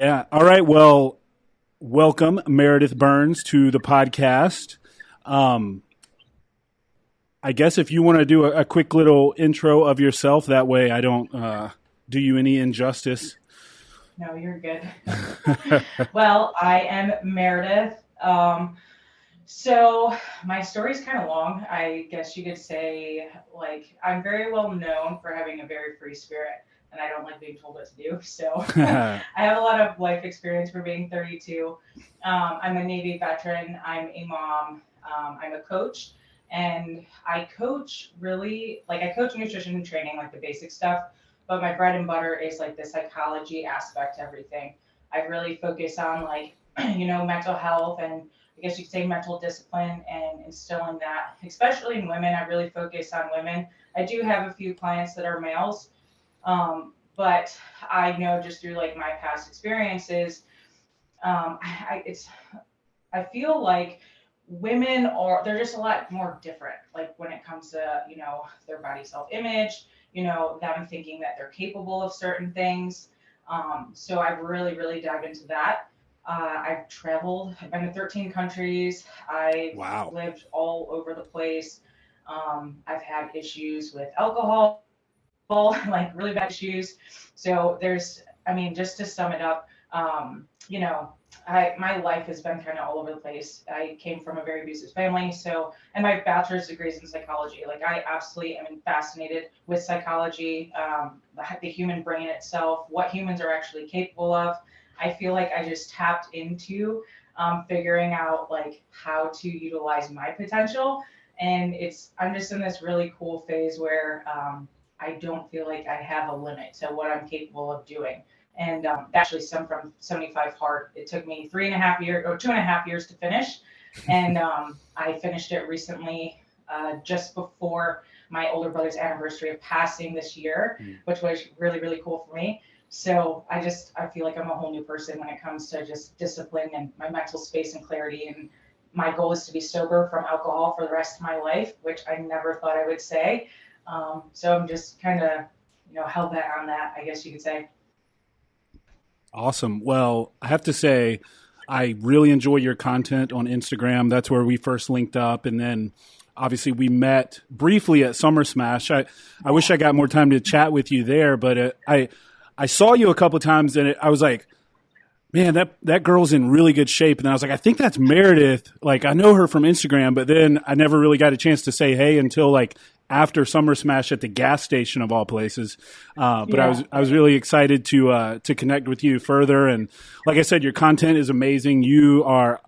Yeah. All right. Well, welcome, Meredith Burns, to the podcast. Um, I guess if you want to do a quick little intro of yourself, that way I don't do you any injustice. No, you're good. Well, I am Meredith. So my story's kind of long. I guess you could say, like, I'm very well known for having a very free spirit, and I don't like being told what to do. So I have a lot of life experience for being 32. I'm a Navy veteran. I'm a mom. I'm a coach, and I coach really like I coach nutrition and training, like the basic stuff. But my bread and butter is like the psychology aspect to everything. I really focus on like mental health and I guess you could say mental discipline and instilling that, especially in women. I really focus on women. I do have a few clients that are males, but I know just through like my past experiences, it's I feel like women are they're just a lot more different. Like when it comes to their body self image, them thinking that they're capable of certain things. So I've really dived into that. I've traveled. I've been to 13 countries. I've Wow. lived all over the place. I've had issues with alcohol, like really bad issues. So I mean, just to sum it up, my life has been kind of all over the place. I came from a very abusive family, so and my bachelor's degree is in psychology. Like I absolutely am fascinated with psychology, the human brain itself, what humans are actually capable of. I feel like I just tapped into figuring out like how to utilize my potential, and I'm just in this really cool phase where I don't feel like I have a limit to what I'm capable of doing. And actually stemmed from 75 hard. It took me 3.5 years or 2.5 years to finish. And I finished it recently, just before my older brother's anniversary of passing this year, Mm. which was really cool for me. So I feel like I'm a whole new person when it comes to just discipline and my mental space and clarity. And my goal is to be sober from alcohol for the rest of my life, which I never thought I would say. So I'm just kind of, held back on that, I guess you could say. Awesome. Well, I have to say, I really enjoy your content on Instagram. That's where we first linked up, and then obviously we met briefly at Summer Smash. I wish Yeah. I got more time to chat with you there, but I saw you a couple of times, and I was like, man, that girl's in really good shape. And then I was like, I think that's Meredith. Like, I know her from Instagram, but then I never really got a chance to say hey until like after Summer Smash at the gas station of all places. But Yeah. I was really excited to connect with you further. And like I said, your content is amazing. You are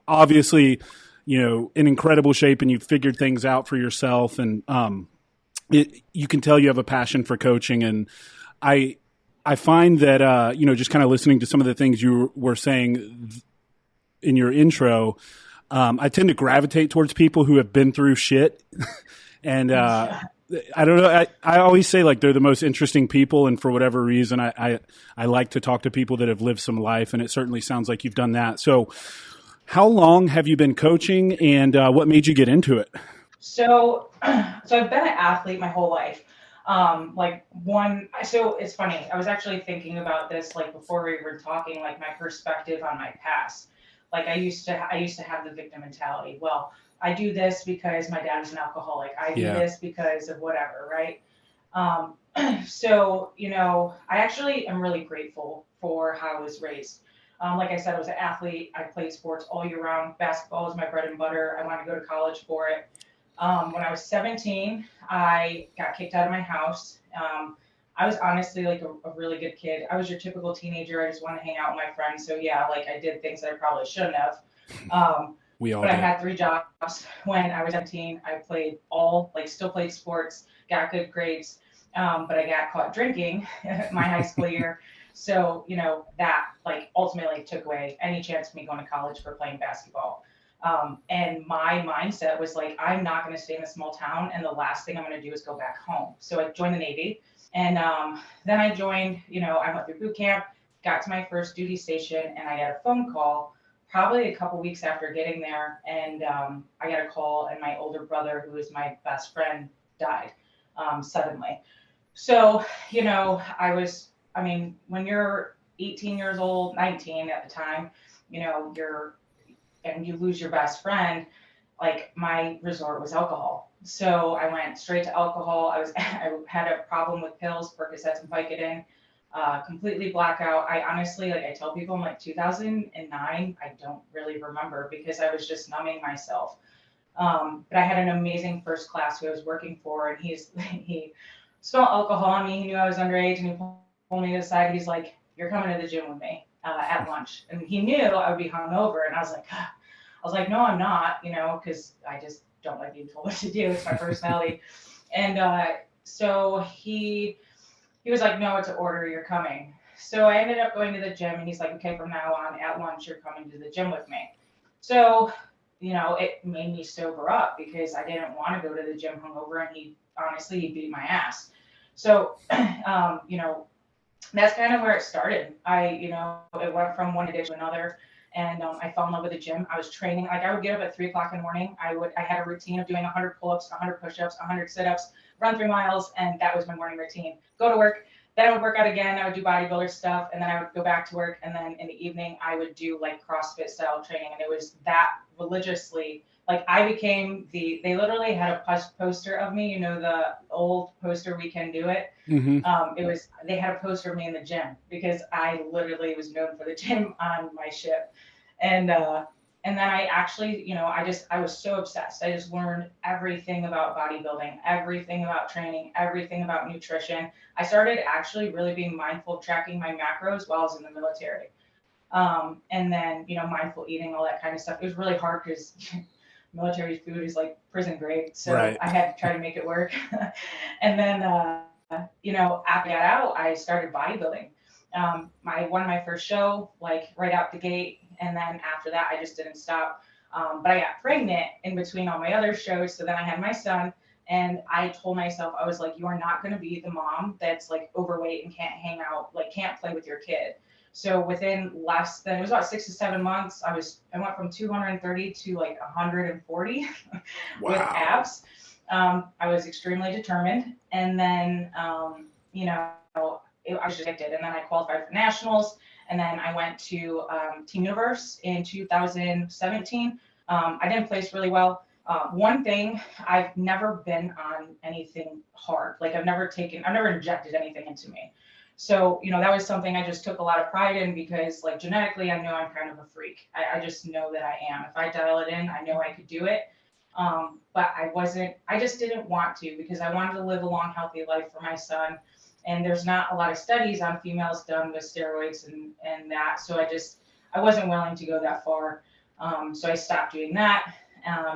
obviously, in incredible shape, and you've figured things out for yourself. And you can tell you have a passion for coaching. And I I find that just kind of listening to some of the things you were saying in your intro, I tend to gravitate towards people who have been through shit, and Yeah. I don't know. I always say like they're the most interesting people, and for whatever reason, I like to talk to people that have lived some life, and it certainly sounds like you've done that. So, how long have you been coaching, and what made you get into it? So, so I've been an athlete my whole life. So it's funny. I was actually thinking about this like before we were talking, like my perspective on my past. Like I used to have the victim mentality. Well, I do this because my dad is an alcoholic. I do Yeah. this because of whatever, right? Um, so, I actually am really grateful for how I was raised. Like I said, I was an athlete. I played sports all year round. Basketball was my bread and butter. I wanted to go to college for it. When I was 17, I got kicked out of my house. I was honestly like a really good kid. I was your typical teenager. I just wanted to hang out with my friends. So yeah, like I did things that I probably shouldn't have. Um, We all but I do. had three jobs when I was 17. I still played sports, got good grades. But I got caught drinking my high school year. So, that like ultimately took away any chance of me going to college for playing basketball. And my mindset was like, I'm not going to stay in a small town, and the last thing I'm going to do is go back home. So I joined the Navy, and then I joined. I went through boot camp, got to my first duty station, and I got a phone call probably a couple weeks after getting there, and I got a call, and my older brother, who was my best friend, died suddenly. So, I mean, when you're 18 years old, 19 at the time, and you lose your best friend, like my resort was alcohol. So I went straight to alcohol. I had a problem with pills, Percocets and Vicodin, completely blackout. I honestly, like I tell people, I'm like 2009, I don't really remember because I was just numbing myself. But I had an amazing first class who I was working for, and he smelled alcohol on me. He knew I was underage, and he pulled me to the side. He's like, "You're coming to the gym with me at lunch," and he knew I would be hungover, and I was like, "No, I'm not," because I just don't like being told what to do. It's my personality, and so he was like, "No, it's an order. You're coming." So I ended up going to the gym, and he's like, "Okay, from now on, at lunch, you're coming to the gym with me." So it made me sober up because I didn't want to go to the gym hungover, and he beat my ass. So, that's kind of where it started. It went from one addiction to another, and I fell in love with the gym. I was training, like I would get up at 3 o'clock in the morning. I had a routine of doing 100 pull-ups, 100 push-ups, 100 sit-ups, run 3 miles, and that was my morning routine. Go to work. Then I would work out again. I would do bodybuilder stuff, and then I would go back to work. And then in the evening, I would do like CrossFit style training, and it was that religiously. Like I became they literally had a poster of me, the old poster, "We Can Do It." Mm-hmm. They had a poster of me in the gym because I literally was known for the gym on my ship. And then I actually, I was so obsessed. I just learned everything about bodybuilding, everything about training, everything about nutrition. I started actually really being mindful of tracking my macros while I was in the military. And then, mindful eating, all that kind of stuff. It was really hard because military food is like prison grade. So Right. I had to try to make it work. And then, after I got out, I started bodybuilding. I won my first show, like right out the gate. And then after that, I just didn't stop. But I got pregnant in between all my other shows. So then I had my son, and I told myself, I was like, you are not going to be the mom that's like overweight and can't hang out, like can't play with your kid. So within less than, it was about 6 to 7 months, I went from 230 to like 140 with Wow. abs. I was extremely determined. And then, I was just addicted. And then I qualified for nationals. And then I went to Team Universe in 2017. I didn't place really well. One thing, I've never been on anything hard. Like I've never injected anything into me. So, that was something I just took a lot of pride in because like genetically, I know I'm kind of a freak. I just know that I am. If I dial it in, I know I could do it. But I just didn't want to because I wanted to live a long, healthy life for my son. And there's not a lot of studies on females done with steroids and that. So I wasn't willing to go that far. So I stopped doing that.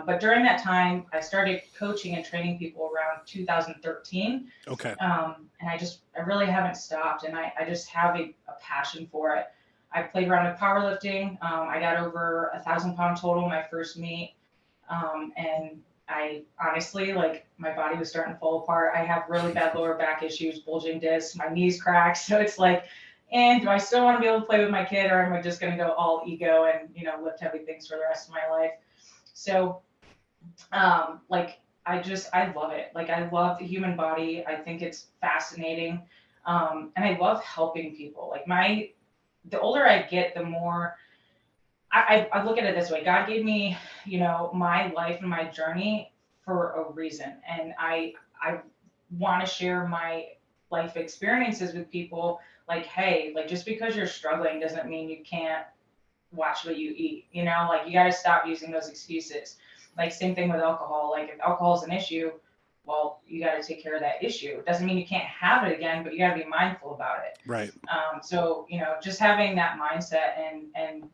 But during that time, I started coaching and training people around 2013. Okay. And I really haven't stopped. And I just have a passion for it. I played around with powerlifting. I got over 1,000 pound total my first meet. And I honestly, like, my body was starting to fall apart. I have really bad lower back issues, bulging discs, my knees cracked. So it's like, and do I still want to be able to play with my kid, or am I just going to go all ego and, lift heavy things for the rest of my life? So, I love it. Like, I love the human body. I think it's fascinating. And I love helping people. Like, the older I get, the more I look at it this way. God gave me, my life and my journey for a reason. And I want to share my life experiences with people. Like, hey, like just because you're struggling doesn't mean you can't watch what you eat. Like you got to stop using those excuses. Like same thing with alcohol. Like if alcohol is an issue, well, you got to take care of that issue. It doesn't mean you can't have it again, but you got to be mindful about it. Right. So, just having that mindset and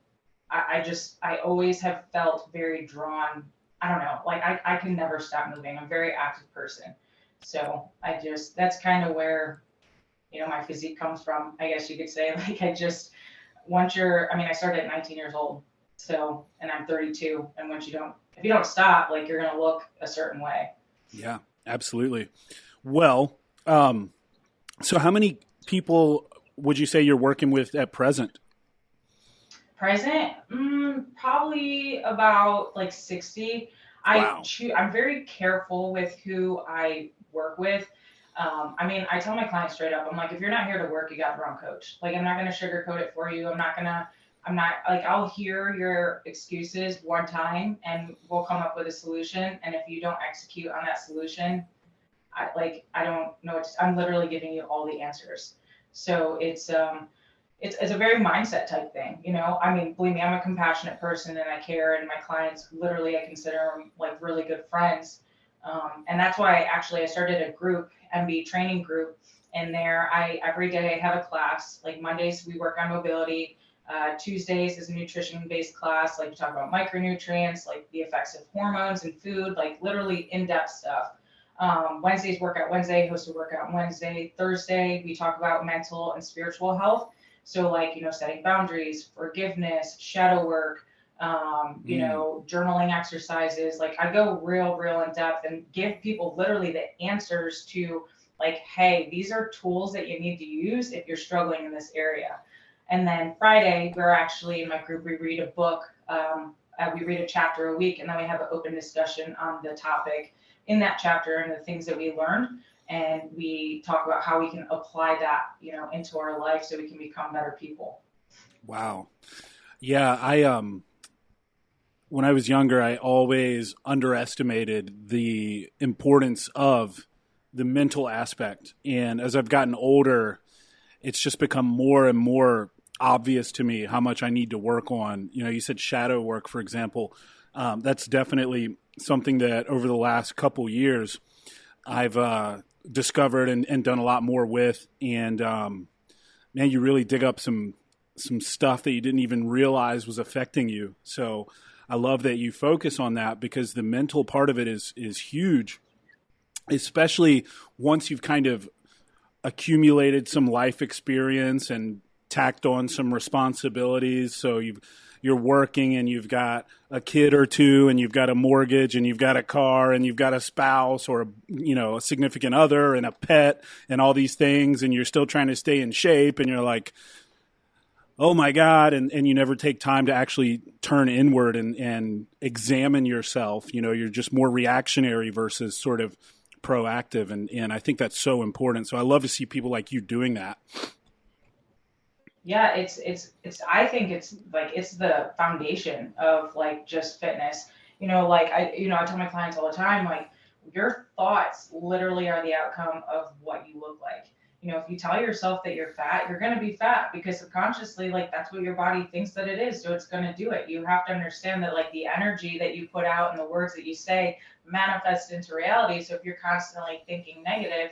I always have felt very drawn. I don't know, like I can never stop moving. I'm a very active person. So that's kind of where, my physique comes from, I guess you could say. Like I started at 19 years old. So, and I'm 32. And if you don't stop, like you're going to look a certain way. Yeah, absolutely. Well, so how many people would you say you're working with at present? Probably about like 60. Wow. I'm very careful with who I work with. I mean, I tell my clients straight up, I'm like, if you're not here to work, you got the wrong coach. Like, I'm not going to sugarcoat it for you. I'm not like, I'll hear your excuses one time and we'll come up with a solution. And if you don't execute on that solution, I don't know. I'm literally giving you all the answers. So it's a very mindset type thing, you know. I mean, believe me, I'm a compassionate person and I care, and my clients literally I consider them like really good friends. And that's why I started a group, MB training group, and there I every day I have a class. Like Mondays we work on mobility. Tuesdays is a nutrition based class, like we talk about micronutrients, like the effects of hormones and food, like literally in depth stuff. Wednesdays workout Wednesday, host a workout Wednesday. Thursday we talk about mental and spiritual health. So like, you know, setting boundaries, forgiveness, shadow work, you know, journaling exercises. Like I go real in depth and give people literally the answers to like, hey, these are tools that you need to use if you're struggling in this area. And then Friday, we're actually in my group, we read a book. We read a chapter a week, and then we have an open discussion on the topic in that chapter and the things that we learned. And we talk about how we can apply that, you know, into our life so we can become better people. Wow. Yeah, when I was younger, I always underestimated the importance of the mental aspect. And as I've gotten older, it's just become more and more obvious to me how much I need to work on. You know, you said shadow work, for example. That's definitely something that over the last couple years I've discovered and done a lot more with. And man, you really dig up some stuff that you didn't even realize was affecting you. So I love that you focus on that, because the mental part of it is huge, especially once you've kind of accumulated some life experience and tacked on some responsibilities. So you're working and you've got a kid or two and you've got a mortgage and you've got a car and you've got a spouse or, you know, a significant other and a pet and all these things, and you're still trying to stay in shape, and you're like, oh my God. And you never take time to actually turn inward and examine yourself. You know, you're just more reactionary versus sort of proactive. And I think that's so important. So I love to see people like you doing that. Yeah, I think it's like, it's the foundation of like just fitness. You know, like I tell my clients all the time, like your thoughts literally are the outcome of what you look like. You know, if you tell yourself that you're fat, you're going to be fat because subconsciously, like that's what your body thinks that it is. So it's going to do it. You have to understand that like the energy that you put out and the words that you say manifest into reality. So if you're constantly thinking negative,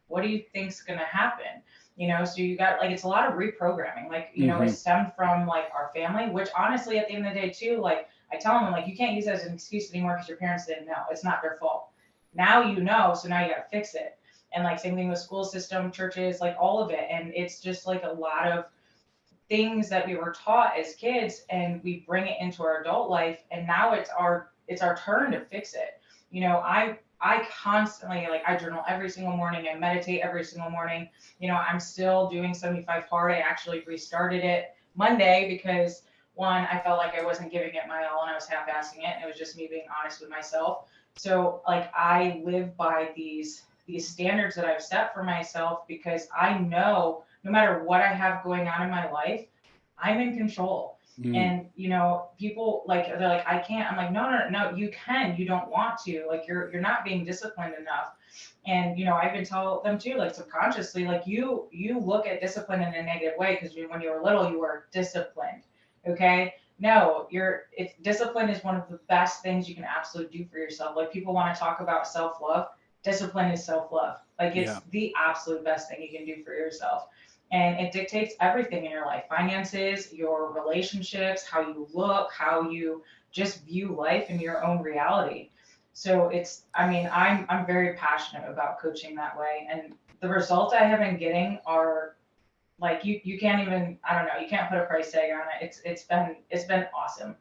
what do you think's going to happen? You know, so you got like, it's a lot of reprogramming, like, you know, it stemmed from like our family, which honestly at the end of the day too, like I tell them like, you can't use that as an excuse anymore because your parents didn't know. It's not their fault. Now you know, so now you got to fix it. And like same thing with school system, churches, like all of it. And it's just like a lot of things that we were taught as kids, and we bring it into our adult life, and now it's our turn to fix it. You know, I constantly, like I journal every single morning, I meditate every single morning. You know, I'm still doing 75 hard. I actually restarted it Monday because one, I felt like I wasn't giving it my all and I was half-assing it, and it was just me being honest with myself. So like I live by these standards that I've set for myself, because I know no matter what I have going on in my life, I'm in control. And you know, people like they're like, I can't. I'm like, no, you can. You don't want to. Like you're not being disciplined enough. And you know, I've been telling them too, like subconsciously, like you look at discipline in a negative way because when you were little, you were disciplined. Okay. No, it's discipline is one of the best things you can absolutely do for yourself. Like people want to talk about self-love. Discipline is self-love. Like it's the absolute best thing you can do for yourself. And it dictates everything in your life, finances, your relationships, how you look, how you just view life in your own reality. So I'm very passionate about coaching that way. And the results I have been getting are like, you can't even, I don't know, you can't put a price tag on it. It's been awesome.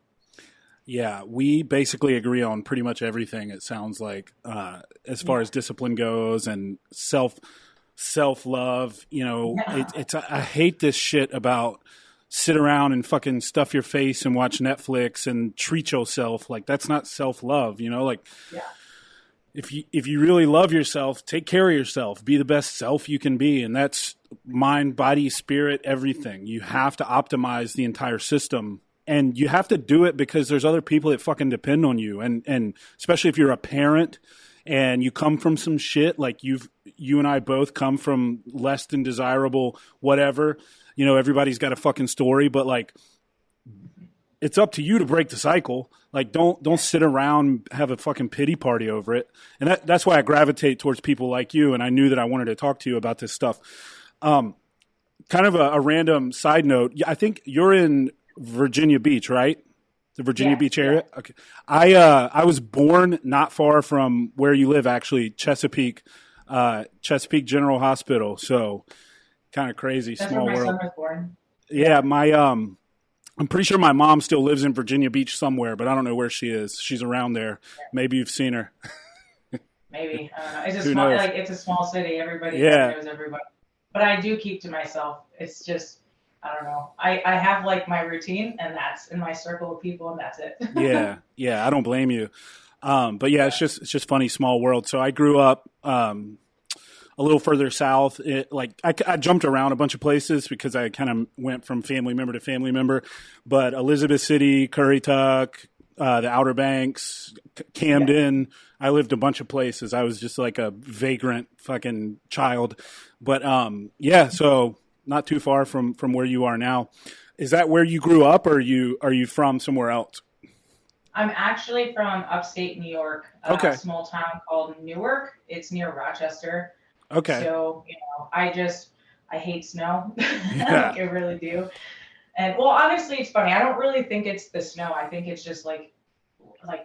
Yeah, we basically agree on pretty much everything. It sounds like, as far as discipline goes and self love. You know, I hate this shit about sit around and fucking stuff your face and watch Netflix and treat yourself. Like that's not self love. You know, like if you really love yourself, take care of yourself, be the best self you can be, and that's mind, body, spirit, everything. You have to optimize the entire system, and you have to do it because there's other people that fucking depend on you, and especially if you're a parent and you come from some shit like you and I both come from less than desirable whatever. Everybody's got a fucking story, but like it's up to you to break the cycle. Like don't sit around, have a fucking pity party over it. And that's why I gravitate towards people like you. And I knew that I wanted to talk to you about this stuff. Kind of a random side note. I think you're in Virginia Beach, right? The Virginia Beach area. Yeah. Okay. I was born not far from where you live, actually, Chesapeake General Hospital. So kind of crazy. That's small where my world. son was born. Yeah, I'm pretty sure my mom still lives in Virginia Beach somewhere, but I don't know where she is. She's around there. Maybe you've seen her. Maybe. It's it's a small city. Everybody knows everybody. But I do keep to myself. It's just, I don't know. I have like my routine, and that's in my circle of people, and that's it. Yeah. I don't blame you. But yeah, it's just funny, small world. So I grew up a little further south. I jumped around a bunch of places because I kind of went from family member to family member. But Elizabeth City, Currituck, the Outer Banks, Camden. I lived a bunch of places. I was just like a vagrant fucking child. But so not too far from where you are now. Is that where you grew up, or are you from somewhere else? I'm actually from upstate New York, a small town called Newark. It's near Rochester. Okay. So, I hate snow. Like, I really do. And well, honestly, it's funny. I don't really think it's the snow. I think it's just like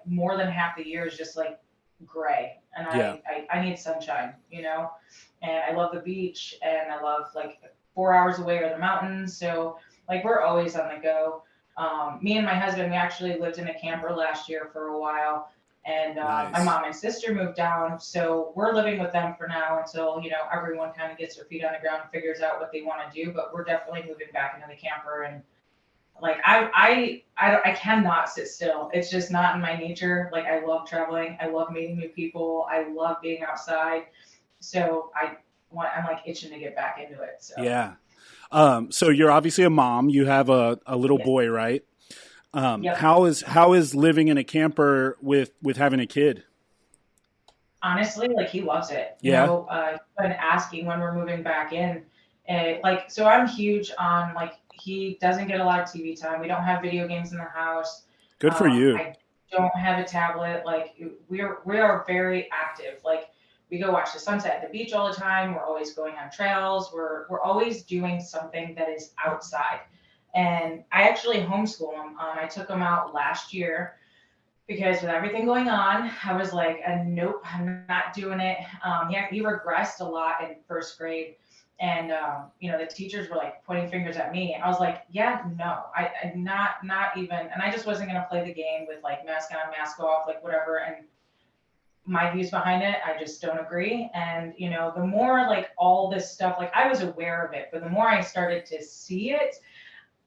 more than half the year is just like gray. And I need sunshine, and I love the beach, and I love like 4 hours away are the mountains. So like we're always on the go. Me and my husband, we actually lived in a camper last year for a while. And Nice. My mom and sister moved down, so we're living with them for now until everyone kind of gets their feet on the ground and figures out what they want to do. But we're definitely moving back into the camper, and like I cannot sit still. It's just not in my nature. Like I love traveling, I love meeting new people, I love being outside. So I'm like itching to get back into it. So yeah. So you're obviously a mom. You have a little boy, right? Yep. How is living in a camper with having a kid? Honestly, like he loves it. Yeah. He's been asking when we're moving back in, and so I'm huge on he doesn't get a lot of TV time. We don't have video games in the house. Good for you. I don't have a tablet. Like we are very active. Like we go watch the sunset at the beach all the time. We're always going on trails. We're always doing something that is outside. And I actually homeschool him. I took him out last year because with everything going on, I was like, nope, I'm not doing it. He regressed a lot in first grade. And, the teachers were like pointing fingers at me. And I was like, yeah, no, I not even. And I just wasn't going to play the game with like mask on, mask off, like whatever. And my views behind it, I just don't agree. And, the more like all this stuff, like I was aware of it, but the more I started to see it,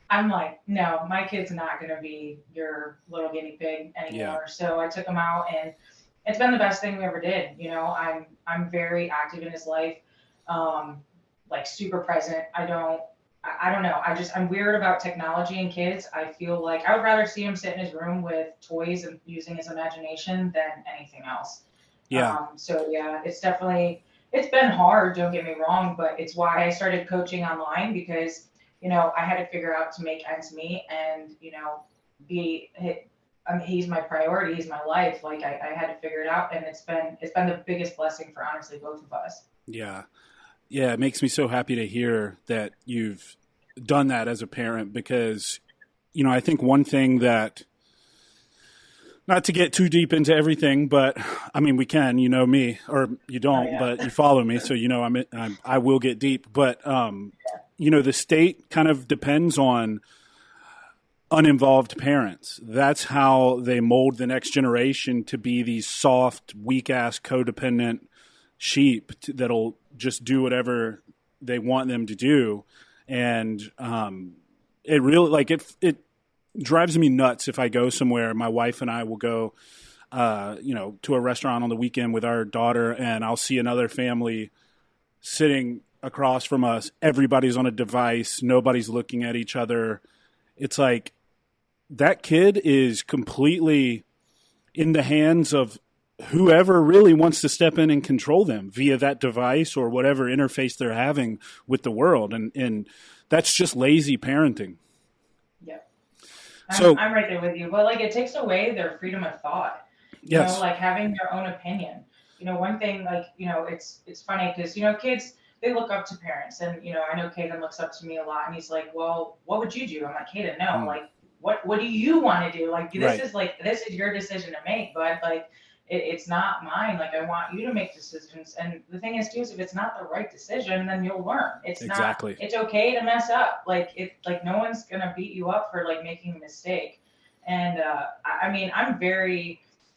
I'm like, no, my kid's not going to be your little guinea pig anymore. Yeah. So I took him out, and it's been the best thing we ever did. I'm very active in his life, like super present. I don't know. I'm weird about technology and kids. I feel like I would rather see him sit in his room with toys and using his imagination than anything else. Yeah. It's been hard, don't get me wrong, but it's why I started coaching online because I had to figure out to make ends meet and, he's my priority, he's my life. Like I had to figure it out, and it's been the biggest blessing for honestly both of us. Yeah. Yeah. It makes me so happy to hear that you've done that as a parent because, I think one thing that, not to get too deep into everything, but I mean, we can, me, or you don't, but you follow me. So, I will get deep, but, the state kind of depends on uninvolved parents. That's how they mold the next generation to be these soft, weak-ass, codependent sheep that'll just do whatever they want them to do. And it really, it drives me nuts if I go somewhere. My wife and I will go to a restaurant on the weekend with our daughter, and I'll see another family sitting across from us. Everybody's on a device. Nobody's looking at each other. It's like that kid is completely in the hands of whoever really wants to step in and control them via that device or whatever interface they're having with the world. And that's just lazy parenting. Yeah. So I'm right there with you. But like it takes away their freedom of thought. yes, Like having their own opinion. One thing like, it's funny because, kids, they look up to parents. And, I know Caden looks up to me a lot and he's like, well, what would you do? I'm like, Caden, no, like, what do you want to do? Like, right, this is your decision to make, but like, it's not mine. Like, I want you to make decisions. And the thing is, too, is if it's not the right decision, then you'll learn. exactly. It's okay to mess up. Like no one's going to beat you up for like making a mistake. And, I mean,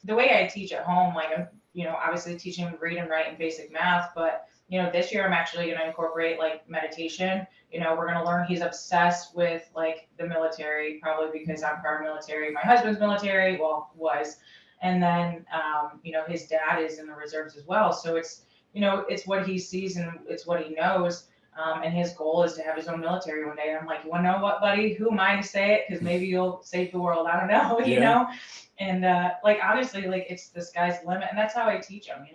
the way I teach at home, like I'm, obviously teaching him to read and write and basic math, but this year I'm actually going to incorporate like meditation. We're going to learn. He's obsessed with like the military, probably because I'm part of military. My husband's military, well, was. And then, his dad is in the reserves as well. So it's what he sees and it's what he knows. And his goal is to have his own military one day. And I'm like, you want to know what, buddy? Who am I to say it? Because maybe you'll save the world. I don't know, Yeah. And like honestly, like it's the sky's the limit, and that's how I teach him.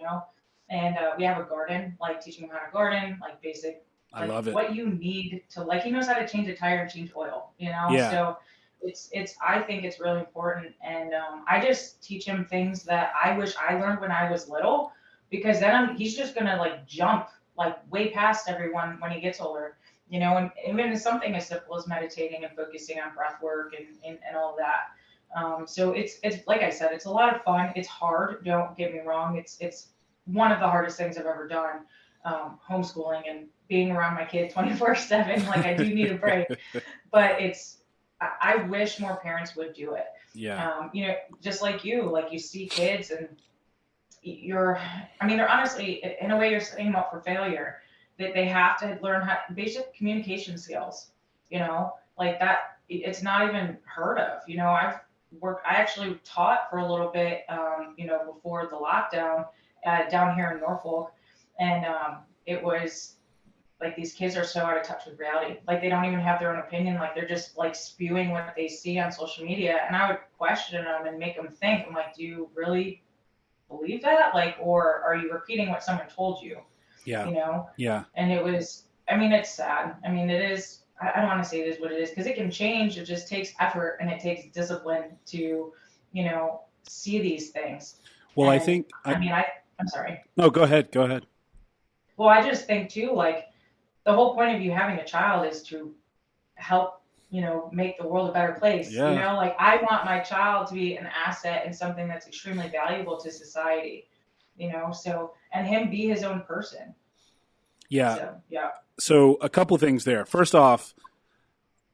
And we have a garden, like teaching him how to garden, like basic, I like love it. what you need to like. He knows how to change a tire and change oil. Yeah. So it's I think it's really important, and I just teach him things that I wish I learned when I was little, because then he's just gonna like jump like way past everyone when he gets older. And even something as simple as meditating and focusing on breath work and all of that. So it's like I said, it's a lot of fun. It's hard. Don't get me wrong. It's one of the hardest things I've ever done. Homeschooling and being around my kid 24/7. Like I do need a break, but I wish more parents would do it. Yeah. Just like you see kids and they're honestly, in a way, you're setting them up for failure. That they have to learn how basic communication skills. Like that. It's not even heard of. I actually taught for a little bit, before the lockdown, down here in Norfolk, and it was like these kids are so out of touch with reality. Like they don't even have their own opinion. Like they're just like spewing what they see on social media, and I would question them and make them think. I'm like, do you really believe that? Like, or are you repeating what someone told you? Yeah. Yeah. And it was. I mean, it's sad. I mean, it is. I don't want to say it is what it is because it can change. It just takes effort and it takes discipline to, see these things. Well, And I'm sorry. No, go ahead. Go ahead. Well, I just think too, like the whole point of you having a child is to help, make the world a better place. Yeah. Like I want my child to be an asset and something that's extremely valuable to society, and him be his own person. Yeah. So, yeah. So a couple things there. First off,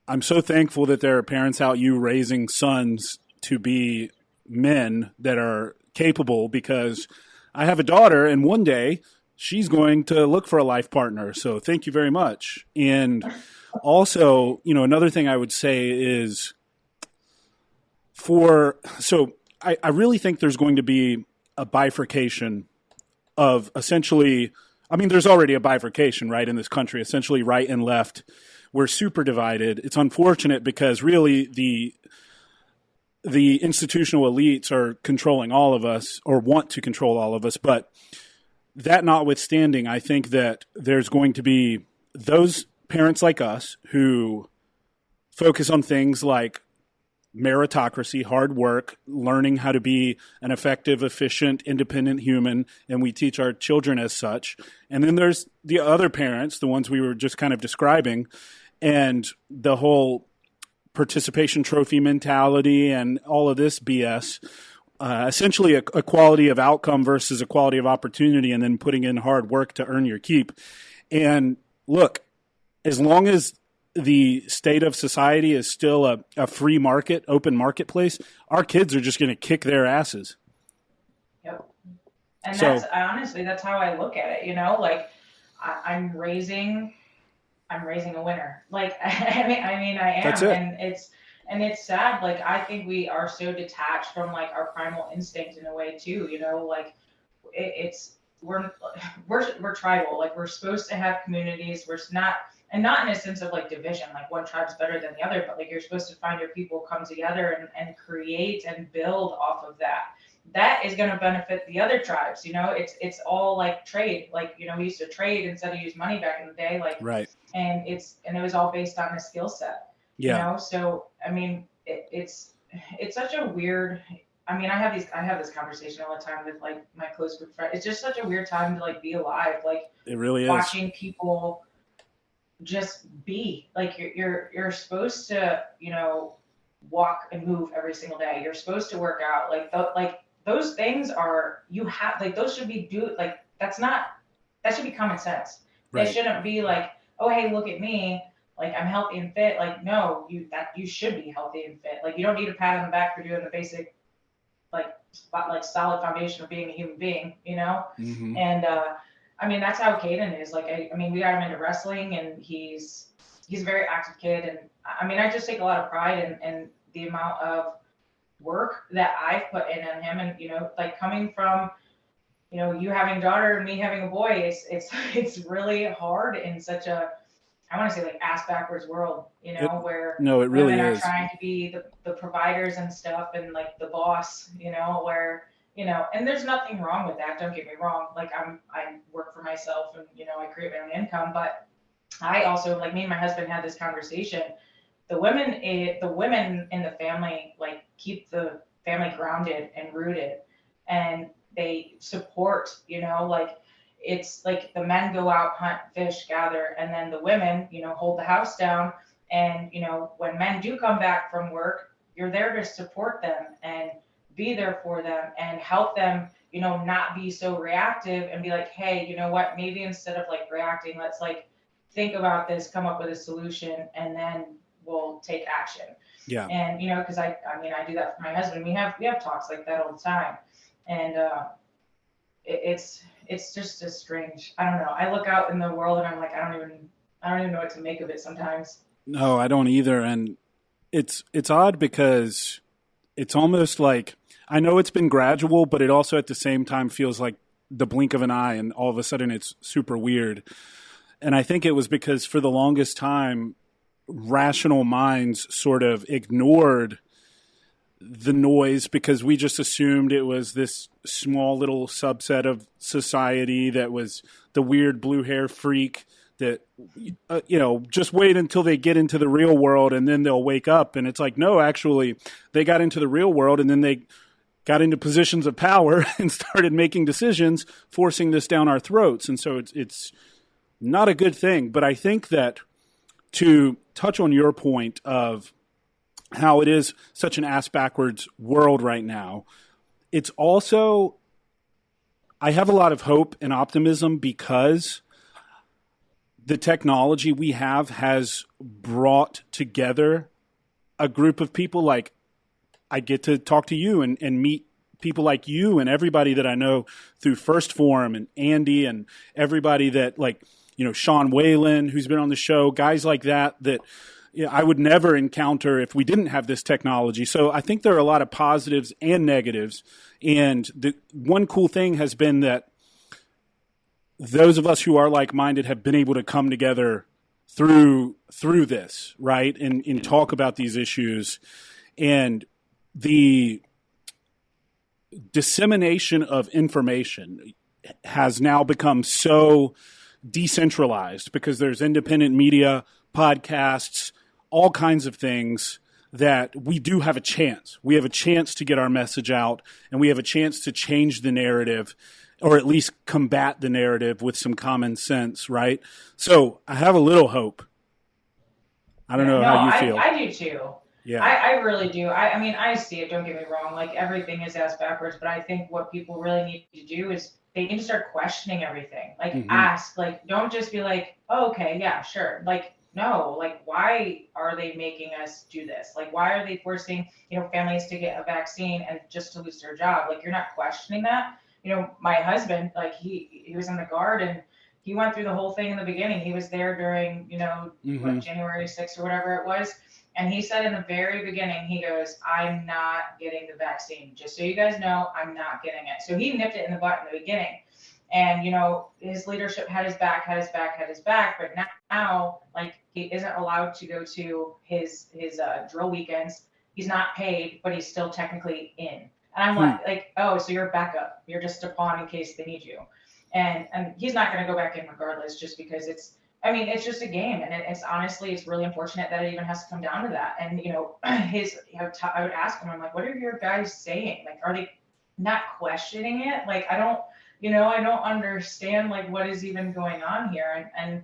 I'm so thankful that there are parents out you raising sons to be men that are capable, because I have a daughter and one day she's going to look for a life partner. So thank you very much. And also, another thing I would say is I really think there's going to be a bifurcation of essentially, there's already a bifurcation, right, in this country, essentially right and left. We're super divided. It's unfortunate because really the institutional elites are controlling all of us or want to control all of us. But that notwithstanding, I think that there's going to be those parents like us who focus on things like meritocracy, hard work, learning how to be an effective, efficient, independent human, and we teach our children as such. And then there's the other parents, the ones we were just kind of describing, and the whole participation trophy mentality and all of this BS. Essentially a quality of outcome versus a quality of opportunity, and then putting in hard work to earn your keep. And look, as long as the state of society is still a free market, open marketplace, our kids are just going to kick their asses. Yep. And that's how I look at it. Like I'm raising a winner. Like I am, That's it. and and it's sad. Like, I think we are so detached from like our primal instinct in a way too, you know, like it's we're tribal. Like, we're supposed to have communities. We're not, and not in a sense of like division, like one tribe's better than the other, but like you're supposed to find your people, come together and create and build off of that. That is going to benefit the other tribes. You know, it's all like trade. Like, you know, we used to trade instead of use money back in the day. Like, Right. and it was all based on a skill set. You Yeah. know, so I mean, it's such a weird. I mean, I have this conversation all the time with like my close group friends. It's just such a weird time to like be alive. Like, It really is. watching people just be like, you're supposed to, you know, walk and move every single day. You're supposed to work out. Like those things are, you have, like, those should be like, that should be common sense. It Right. shouldn't be like, oh hey, look at me, like I'm healthy and fit. Like, no, you should be healthy and fit. Like, you don't need a pat on the back for doing the basic, like solid foundation of being a human being, you know? Mm-hmm. And I mean, that's how Caden is. Like, I mean, we got him into wrestling, and he's a very active kid. And I mean, I just take a lot of pride in the amount of work that I've put in on him. And, you know, like, coming from, you know, you having a daughter and me having a boy, it's really hard in such a, I want to say, like, ass backwards world, you know, where No, it really women are is. trying to be the providers and stuff, and like the boss, you know, where, you know, and there's nothing wrong with that. Don't get me wrong. Like, I work for myself, and, you know, I create my own income, but I also, like, me and my husband had this conversation. The women in the family, like, keep the family grounded and rooted, and they support, you know, like, it's like the men go out, hunt, fish, gather, and then the women, you know, hold the house down. And, you know, when men do come back from work, you're there to support them and be there for them and help them, you know, not be so reactive, and be like, hey, you know what, maybe instead of like reacting, let's like think about this, come up with a solution, and then we'll take action. Yeah. And, you know, because I mean, I do that for my husband. We have talks like that all the time. And it's just a strange, I don't know. I look out in the world, and I'm like, I don't even know what to make of it sometimes. No, I don't either. And it's odd because it's almost like, I know it's been gradual, but it also at the same time feels like the blink of an eye, and all of a sudden it's super weird. And I think it was because for the longest time, rational minds sort of ignored the noise because we just assumed it was this small little subset of society that was the weird blue hair freak that, you know, just wait until they get into the real world and then they'll wake up. And it's like, no, actually, they got into the real world and then they got into positions of power and started making decisions, forcing this down our throats. And so it's not a good thing. But I think that, to touch on your point of how it is such an ass backwards world right now, it's also, I have a lot of hope and optimism because the technology we have has brought together a group of people. Like, I get to talk to you and meet people like you and everybody that I know through First Phorm, and Andy, and everybody that, like, you know, Sean Whalen, who's been on the show, guys like that, you know, I would never encounter if we didn't have this technology. So I think there are a lot of positives and negatives. And the one cool thing has been that those of us who are like-minded have been able to come together through this, right? And talk about these issues. And the dissemination of information has now become so decentralized because there's independent media, podcasts, all kinds of things, that we do have a chance. We have a chance to get our message out, and we have a chance to change the narrative, or at least combat the narrative with some common sense, right? So I have a little hope. I don't know how you feel. I do too. Yeah. I really do. I mean, I see it, don't get me wrong. Like, everything is ass backwards, but I think what people really need to do is they need to start questioning everything. Like, ask, like, don't just be like, oh, okay, yeah, sure. Like, no, like, why are they making us do this? Like, why are they forcing, you know, families to get a vaccine and just to lose their job? Like, you're not questioning that. You know, my husband, like, he was in the Guard, and he went through the whole thing in the beginning. He was there during, you know, what, January 6th or whatever it was. And he said in the very beginning, he goes, I'm not getting the vaccine. Just so you guys know, I'm not getting it. So he nipped it in the butt in the beginning. And, his leadership had his back, had his back, had his back. But now like, he isn't allowed to go to his drill weekends. He's not paid, but he's still technically in. And I'm like, oh, so you're a backup. You're just a pawn in case they need you. And he's not going to go back in regardless, just because it's just a game, and it's honestly, it's really unfortunate that it even has to come down to that. And I would ask him, I'm like, what are your guys saying? Like, are they not questioning it? Like, I don't understand like what is even going on here. And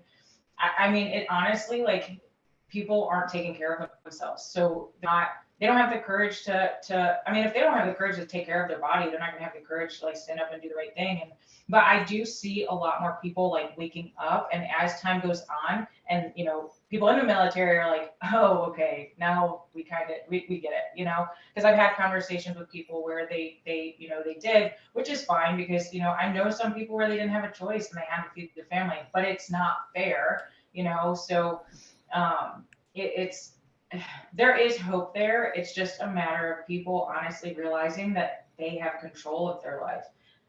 I mean, it honestly, like, people aren't taking care of themselves, so they don't have the courage to. I mean, if they don't have the courage to take care of their body, they're not going to have the courage to like stand up and do the right thing. But I do see a lot more people like waking up, and as time goes on, and people in the military are like, oh, okay, now we kind of we get it, because I've had conversations with people where they did, which is fine, because I know some people where they didn't have a choice and they had to feed their family, but it's not fair, so it's there is hope there. It's just a matter of people honestly realizing that they have control of their life.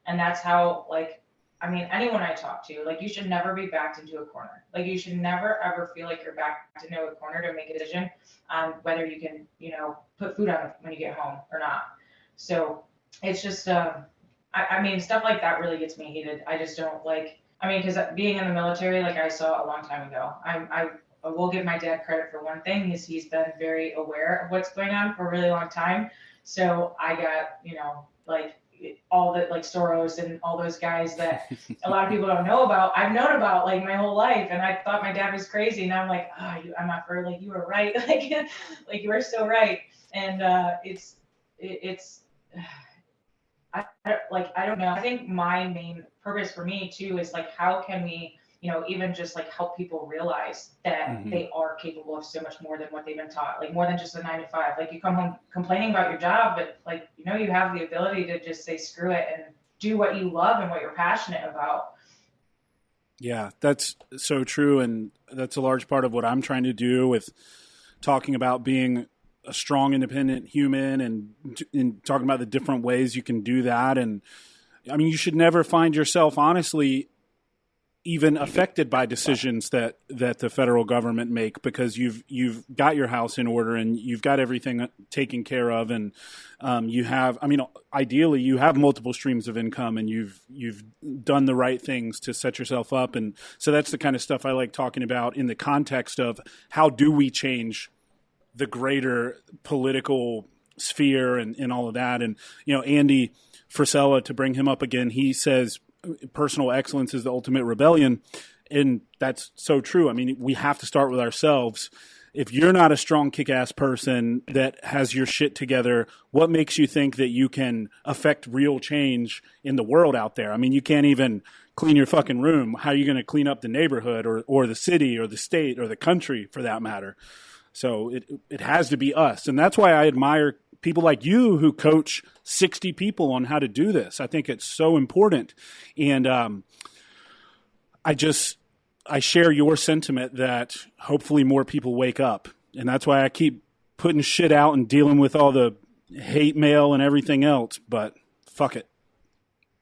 And that's how, like, I mean, anyone I talk to, like, you should never be backed into a corner. Like, you should never, ever feel like you're backed into a corner to make a decision on whether you can, put food on when you get home or not. So it's just, I mean, stuff like that really gets me heated. I just don't like, I mean, because being in the military, like I saw a long time ago, I will give my dad credit for one thing, is he's been very aware of what's going on for a really long time. So I got, like all the like Soros and all those guys that a lot of people don't know about. I've known about like my whole life, and I thought my dad was crazy. Now I'm like, I'm not for like, you were right, like you were so right. And it's I don't know. I think my main purpose for me too is like, how can we, even just like help people realize that they are capable of so much more than what they've been taught, like more than just a 9 to 5. Like, you come home complaining about your job, but like, you have the ability to just say screw it and do what you love and what you're passionate about. Yeah, that's so true. And that's a large part of what I'm trying to do with talking about being a strong, independent human, and talking about the different ways you can do that. And I mean, you should never find yourself, honestly, even affected by decisions that the federal government make, because you've got your house in order and you've got everything taken care of, and you have, I mean, ideally you have multiple streams of income, and you've done the right things to set yourself up. And so that's the kind of stuff I like talking about in the context of how do we change the greater political sphere and all of that. And Andy Frisella, to bring him up again, he says personal excellence is the ultimate rebellion. And that's so true. I mean, we have to start with ourselves. If you're not a strong, kick-ass person that has your shit together, what makes you think that you can affect real change in the world out there? I mean, you can't even clean your fucking room. How are you going to clean up the neighborhood or the city or the state or the country for that matter? So it has to be us. And that's why I admire people like you who coach 60 people on how to do this. I think it's so important. And I share your sentiment that hopefully more people wake up. And that's why I keep putting shit out and dealing with all the hate mail and everything else. But fuck it.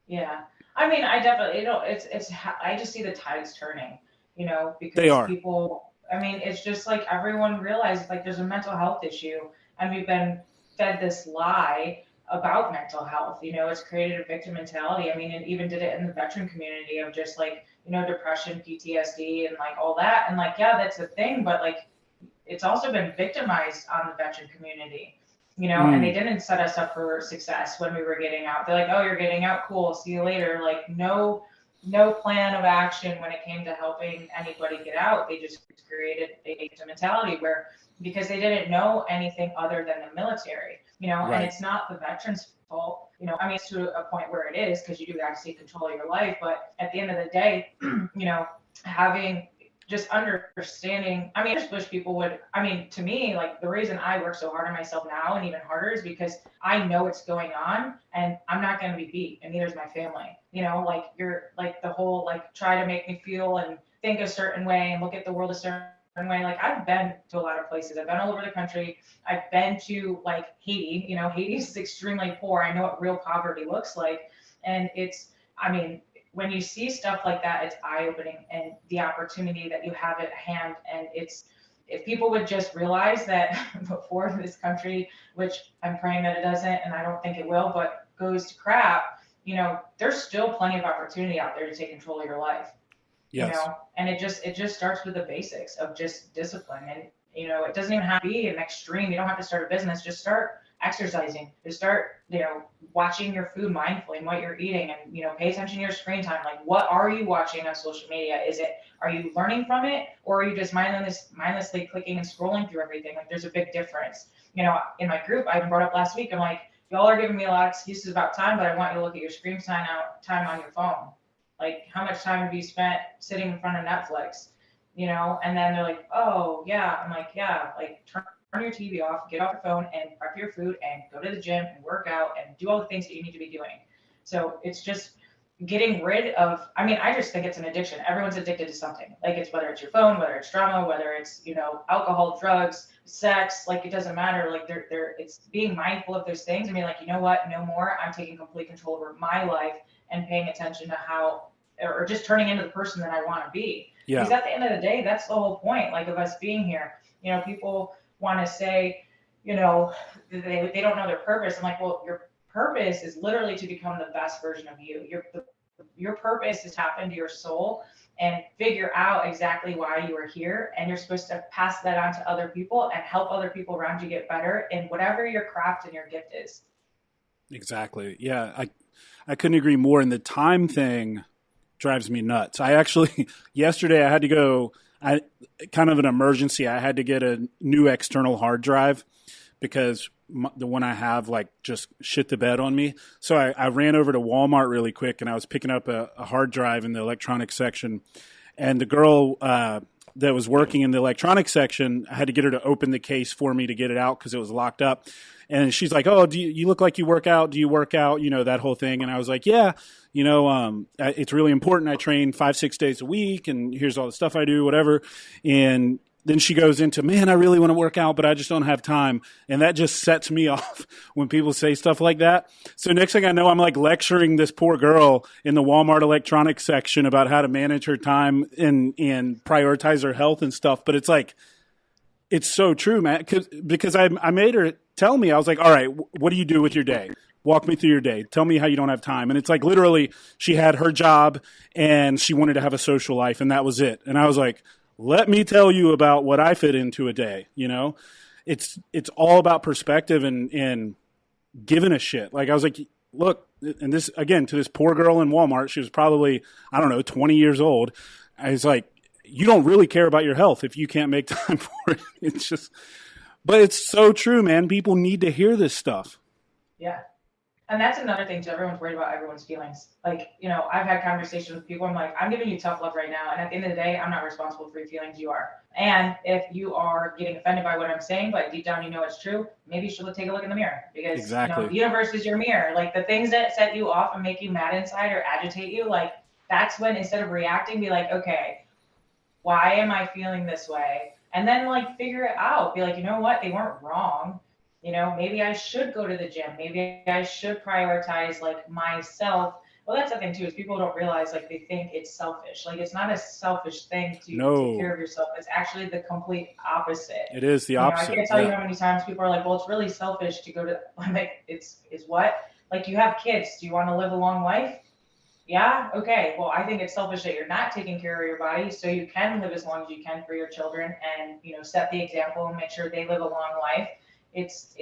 Yeah. I mean, I definitely, I just see the tides turning, because they are. People, I mean, it's just like everyone realizes like there's a mental health issue, and we've been fed this lie about mental health. It's created a victim mentality. I mean, it even did it in the veteran community of just like, depression, PTSD, and like all that. And like, yeah, that's a thing, but like, it's also been victimized on the veteran community, and they didn't set us up for success when we were getting out. They're like, oh, you're getting out, cool, see you later. Like, no plan of action when it came to helping anybody get out. They just created a victim mentality where, because they didn't know anything other than the military, Right. And it's not the veterans' fault, I mean, it's to a point where it is, because you do actually control your life. But at the end of the day, having just understanding, I mean, I just wish people would, I mean, to me, like, the reason I work so hard on myself now and even harder is because I know what's going on, and I'm not going to be beat, and neither is my family. Like, you're like the whole, like, try to make me feel and think a certain way and look at the world a certain way. Like I've been to a lot of places. I've been all over the country. I've been to like Haiti. You know, Haiti is extremely poor. I know what real poverty looks like, and I mean, when you see stuff like that, it's eye opening, and the opportunity that you have at hand, and it's if people would just realize that before this country, which I'm praying that it doesn't, and I don't think it will, but goes to crap, you know, there's still plenty of opportunity out there to take control of your life, you Yes. know, and it just starts with the basics of just discipline. And you know, it doesn't even have to be an extreme. You don't have to start a business. Just start exercising. Just start, you know, watching your food mindfully and what you're eating, and you know, pay attention to your screen time. Like, what are you watching on social media? Are you learning from it, or are you just mindlessly clicking and scrolling through everything? Like, there's a big difference. You know, in my group, I brought up last week, I'm like, y'all are giving me a lot of excuses about time, but I want you to look at your screen time on your phone. Like, how much time have you spent sitting in front of Netflix? You know, and then they're like, oh, yeah. I'm like, yeah, like turn your TV off, get off your phone and prep your food and go to the gym and work out and do all the things that you need to be doing. So it's just getting rid of, I mean, I just think it's an addiction. Everyone's addicted to something. Like, it's whether it's your phone, whether it's drama, whether it's, you know, alcohol, drugs, sex, like it doesn't matter. Like it's being mindful of those things. I mean, like, you know what, no more. I'm taking complete control over my life and paying attention to how, or just turning into the person that I want to be. Yeah. Because at the end of the day, that's the whole point, like, of us being here. You know, people want to say, you know, they don't know their purpose. I'm like, well, your purpose is literally to become the best version of you. Your purpose is tap into your soul and figure out exactly why you are here. And you're supposed to pass that on to other people and help other people around you get better in whatever your craft and your gift is. Exactly. Yeah. I couldn't agree more. And the time thing drives me nuts. I actually, yesterday I had to go, kind of an emergency. I had to get a new external hard drive because the one I have like just shit the bed on me. So I ran over to Walmart really quick and I was picking up a hard drive in the electronics section. And the girl that was working in the electronics section, I had to get her to open the case for me to get it out because it was locked up. And she's like, oh, you look like you work out. Do you work out? You know, that whole thing. And I was like, yeah, you know, it's really important. I train 5-6 days a week and here's all the stuff I do, whatever. And then she goes into, man, I really want to work out, but I just don't have time. And that just sets me off when people say stuff like that. So next thing I know, I'm like lecturing this poor girl in the Walmart electronics section about how to manage her time and prioritize her health and stuff. But it's like, it's so true, man. Because I made her tell me, I was like, all right, what do you do with your day? Walk me through your day. Tell me how you don't have time. And it's like, literally, she had her job and she wanted to have a social life and that was it. And I was like, let me tell you about what I fit into a day. You know, it's all about perspective and giving a shit. Like I was like, look, and this again to this poor girl in Walmart, she was probably, I don't know, 20 years old. I was like, you don't really care about your health if you can't make time for it. It's just, but it's so true, man. People need to hear this stuff. Yeah. And that's another thing too. Everyone's worried about everyone's feelings. Like, you know, I've had conversations with people. I'm like, I'm giving you tough love right now. And at the end of the day, I'm not responsible for your feelings. You are. And if you are getting offended by what I'm saying, but deep down you know it's true, maybe you should take a look in the mirror because Exactly. you know, the universe is your mirror. Like the things that set you off and make you mad inside or agitate you, like that's when instead of reacting, be like, okay, why am I feeling this way? And then like figure it out. Be like, you know what? They weren't wrong. You know, maybe I should go to the gym. Maybe I should prioritize like myself. Well, that's the thing too, is people don't realize like they think it's selfish. Like it's not a selfish thing to take No, care of yourself. It's actually the complete opposite. it is the You know, I opposite. can't tell you Yeah. how many times people are like, well, it's really selfish to go to I'm like, it's what? Like you have kids. Do you want to live a long life? Yeah, okay. Well, I think it's selfish that you're not taking care of your body so you can live as long as you can for your children and, you know, set the example and make sure they live a long life. It's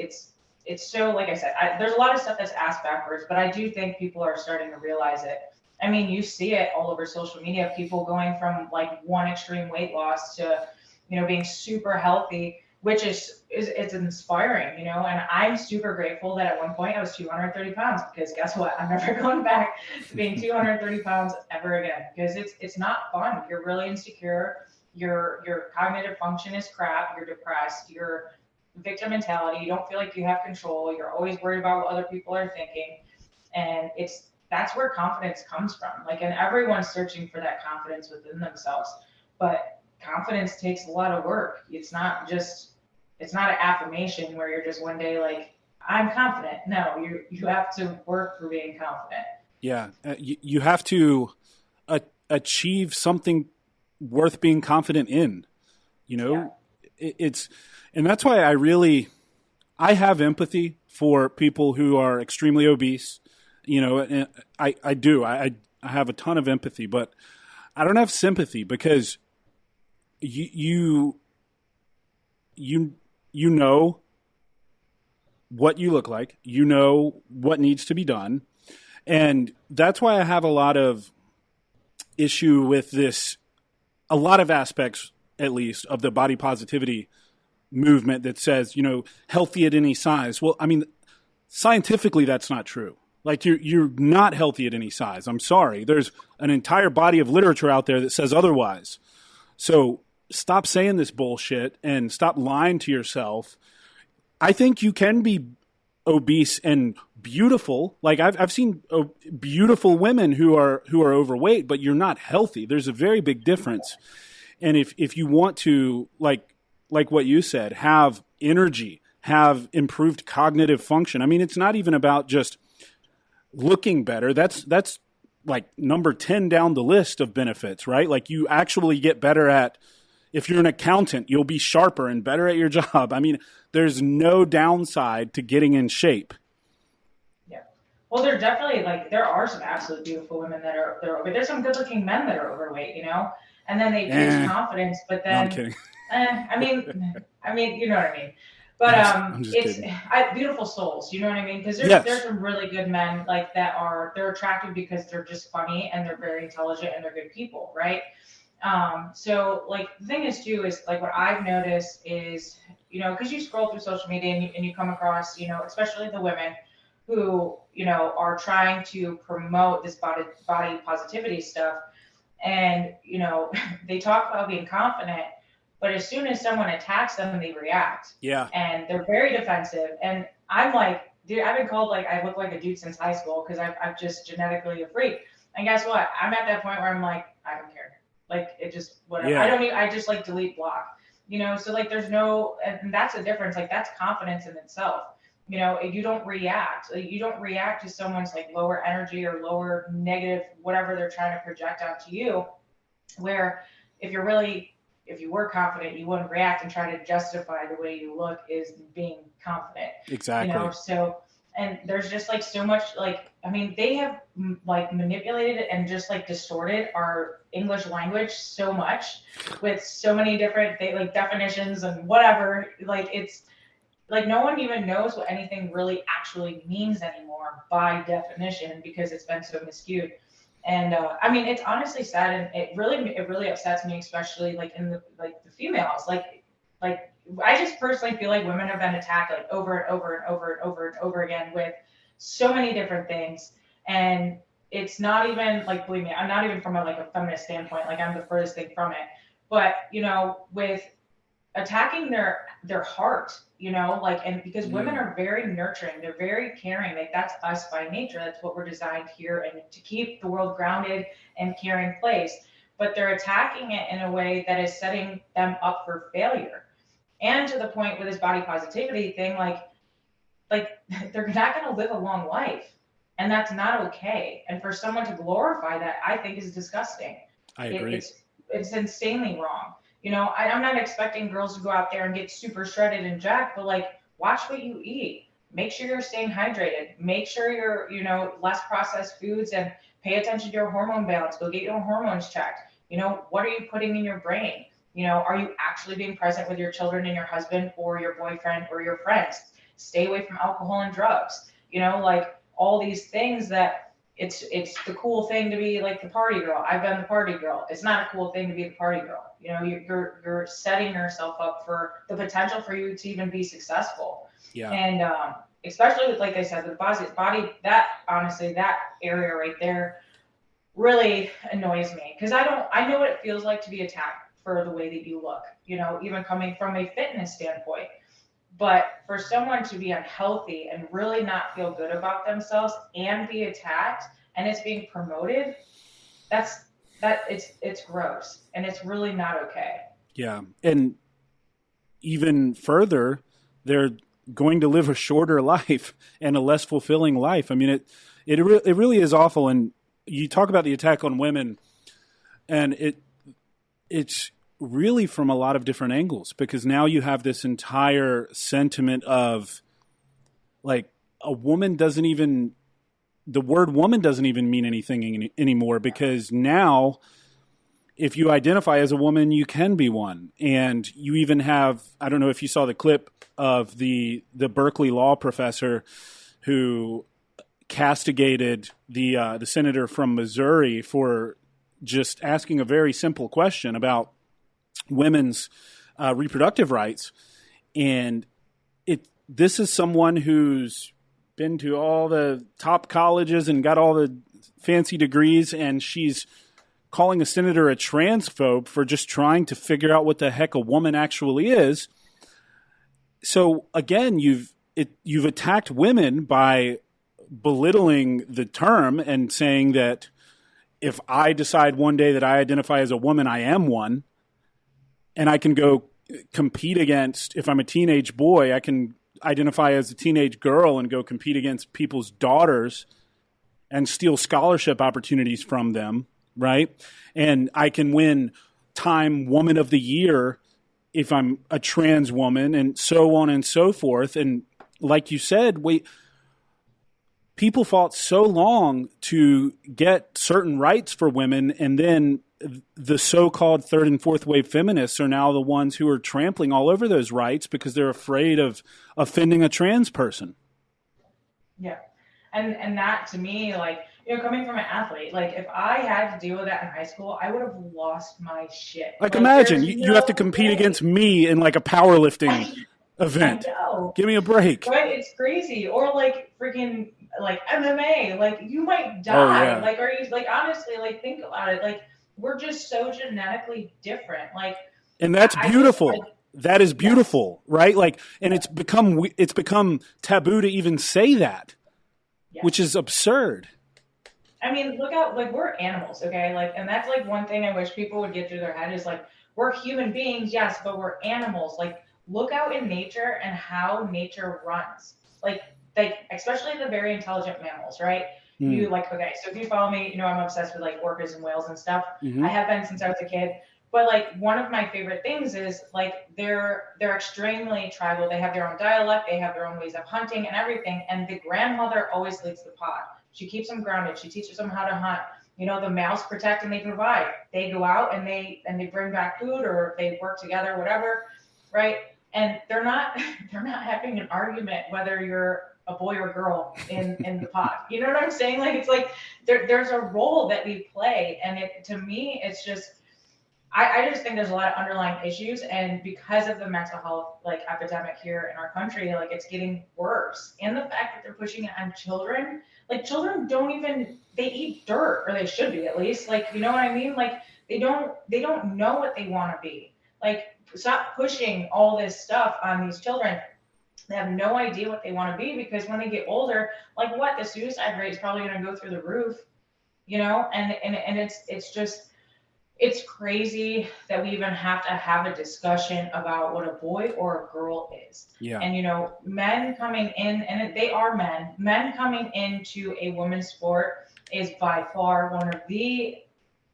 so, like I said, there's a lot of stuff that's asked backwards, but I do think people are starting to realize it. I mean, you see it all over social media, people going from like one extreme weight loss to, you know, being super healthy, which is it's inspiring, you know, and I'm super grateful that at one point I was 230 pounds because guess what? I'm never going back to being 230 pounds ever again because it's not fun. You're really insecure. Your cognitive function is crap. You're depressed. You're victim mentality. You don't feel like you have control. You're always worried about what other people are thinking. And that's where confidence comes from. Like, and everyone's searching for that confidence within themselves. But confidence takes a lot of work. It's not an affirmation where you're just one day like, I'm confident. No, you have to work for being confident. Yeah, you have to achieve something worth being confident in. You Yeah. know, it's, and that's why I have empathy for people who are extremely obese. You know, and I do. I have a ton of empathy, but I don't have sympathy because you you you you know what you look like. You know what needs to be done, and that's why I have a lot of issue with this. A lot of aspects, at least, of the body positivity movement that says, healthy at any size. Well, I mean, scientifically, that's not true. Like you're not healthy at any size. I'm sorry. There's an entire body of literature out there that says otherwise. So stop saying this bullshit and stop lying to yourself. I think you can be obese and beautiful. Like I've seen beautiful women who are overweight, but you're not healthy. There's a very big difference. And if you want to, like what you said, have energy, have improved cognitive function. I mean, it's not even about just looking better. That's like number 10 down the list of benefits, right? Like you actually get better at, if you're an accountant, you'll be sharper and better at your job. I mean, there's no downside to getting in shape. Yeah. Well, there are some absolutely beautiful women they're overweight. There's some good looking men that are overweight, and then they preach confidence, but No, I'm then, kidding. you know what I mean. But I'm just kidding. beautiful souls, you know what I mean? Because there's Yes. some really good men like they're attractive because they're just funny and they're very intelligent and they're good people, right? So like the thing is too is like what I've noticed is because you scroll through social media and you come across especially the women who are trying to promote this body positivity stuff, and they talk about being confident, but as soon as someone attacks them they react, Yeah. and they're very defensive, and I'm like, dude, I've been called like I look like a dude since high school because I'm just genetically a freak. And guess what, I'm at that point where I'm like, I don't care, like it just whatever. I Yeah. don't even, I just like delete block, so like there's no, and that's a difference, like that's confidence in itself. You don't react, like, you don't react to someone's like lower energy or lower negative whatever they're trying to project onto you, where if you're really, if you were confident you wouldn't react and try to justify the way you look is being confident. Exactly. So, and there's just like so much, like I mean they have like manipulated and just like distorted our English language so much with so many different like definitions and whatever, like it's like no one even knows what anything really actually means anymore by definition because it's been so miscued. And I mean, it's honestly sad, and it really upsets me, especially like in the females. Like I just personally feel like women have been attacked like over and over and over and over and over again with so many different things, and it's not even like, believe me, I'm not even from like a feminist standpoint. Like I'm the furthest thing from it, but with attacking their heart, like, and because women are very nurturing, they're very caring, like that's us by nature, that's what we're designed here and to keep the world grounded and caring place, but they're attacking it in a way that is setting them up for failure. And to the point with this body positivity thing, like they're not going to live a long life, and that's not okay, and for someone to glorify that, I think is disgusting. I it, agree. it's it's insanely wrong. I'm not expecting girls to go out there and get super shredded and jacked, but like watch what you eat. Make sure you're staying hydrated. Make sure you're, less processed foods, and pay attention to your hormone balance. Go get your hormones checked. What are you putting in your brain? Are you actually being present with your children and your husband or your boyfriend or your friends? Stay away from alcohol and drugs. Like all these things that it's the cool thing to be like the party girl. I've been the party girl. It's not a cool thing to be the party girl. You're setting yourself up for the potential for you to even be successful. Yeah. And especially with, like I said, the body, that honestly, that area right there really annoys me because I know what it feels like to be attacked for the way that you look. Even coming from a fitness standpoint. But for someone to be unhealthy and really not feel good about themselves and be attacked and it's being promoted, that's it's gross and it's really not okay. Yeah. And even further, they're going to live a shorter life and a less fulfilling life. I mean, it really is awful. And you talk about the attack on women, and it's really from a lot of different angles, because now you have this entire sentiment of like a woman doesn't even the word woman doesn't even mean anything anymore, because now if you identify as a woman, you can be one. And you even have, I don't know if you saw the clip of the Berkeley law professor who castigated the senator from Missouri for just asking a very simple question about women's reproductive rights. And this is someone who's been to all the top colleges and got all the fancy degrees, and she's calling a senator a transphobe for just trying to figure out what the heck a woman actually is. So again, you've attacked women by belittling the term and saying that if I decide one day that I identify as a woman, I am one, and I can go compete against, if I'm a teenage boy, I can identify as a teenage girl and go compete against people's daughters and steal scholarship opportunities from them, right? And I can win Time Woman of the Year if I'm a trans woman, and so on and so forth. And like you said, people fought so long to get certain rights for women, and then the so-called third and fourth wave feminists are now the ones who are trampling all over those rights because they're afraid of offending a trans person. Yeah. And that to me, like, coming from an athlete, like if I had to deal with that in high school, I would have lost my shit. Like imagine you have to compete against me in like a powerlifting event. I know. Give me a break. Right? It's crazy. Or like freaking like MMA, like you might die. Oh, yeah. Like, are you like, honestly, like think about it. Like we're just so genetically different. Like, and that's beautiful. That is beautiful, yes. Right? Like, and it's become taboo to even say that, yes. Which is absurd. I mean, look out, like we're animals, okay? Like, and that's like one thing I wish people would get through their head is like, we're human beings, yes, but we're animals. Like, look out in nature and how nature runs. Like especially the very intelligent mammals, right? You like, okay, so if you follow me, I'm obsessed with like orcas and whales and stuff. Mm-hmm. I have been since I was a kid. But like one of my favorite things is like they're extremely tribal. They have their own dialect, they have their own ways of hunting and everything. And the grandmother always leads the pod. She keeps them grounded. She teaches them how to hunt. The males protect and they provide. They go out and they bring back food, or they work together, whatever, right? And they're not having an argument whether you're a boy or girl in the pod. You know what I'm saying? Like it's like there's a role that we play, and to me it's just I just think there's a lot of underlying issues, and because of the mental health like epidemic here in our country, like it's getting worse. And the fact that they're pushing it on children, like children they eat dirt, or they should be at least. Like, you know what I mean? Like they don't know what they want to be. Like stop pushing all this stuff on these children. They have no idea what they want to be, because when they get older, like the suicide rate is probably going to go through the roof, and it's just, it's crazy that we even have to have a discussion about what a boy or a girl is. Yeah. And, men coming in, and they are men coming into a women's sport is by far one of the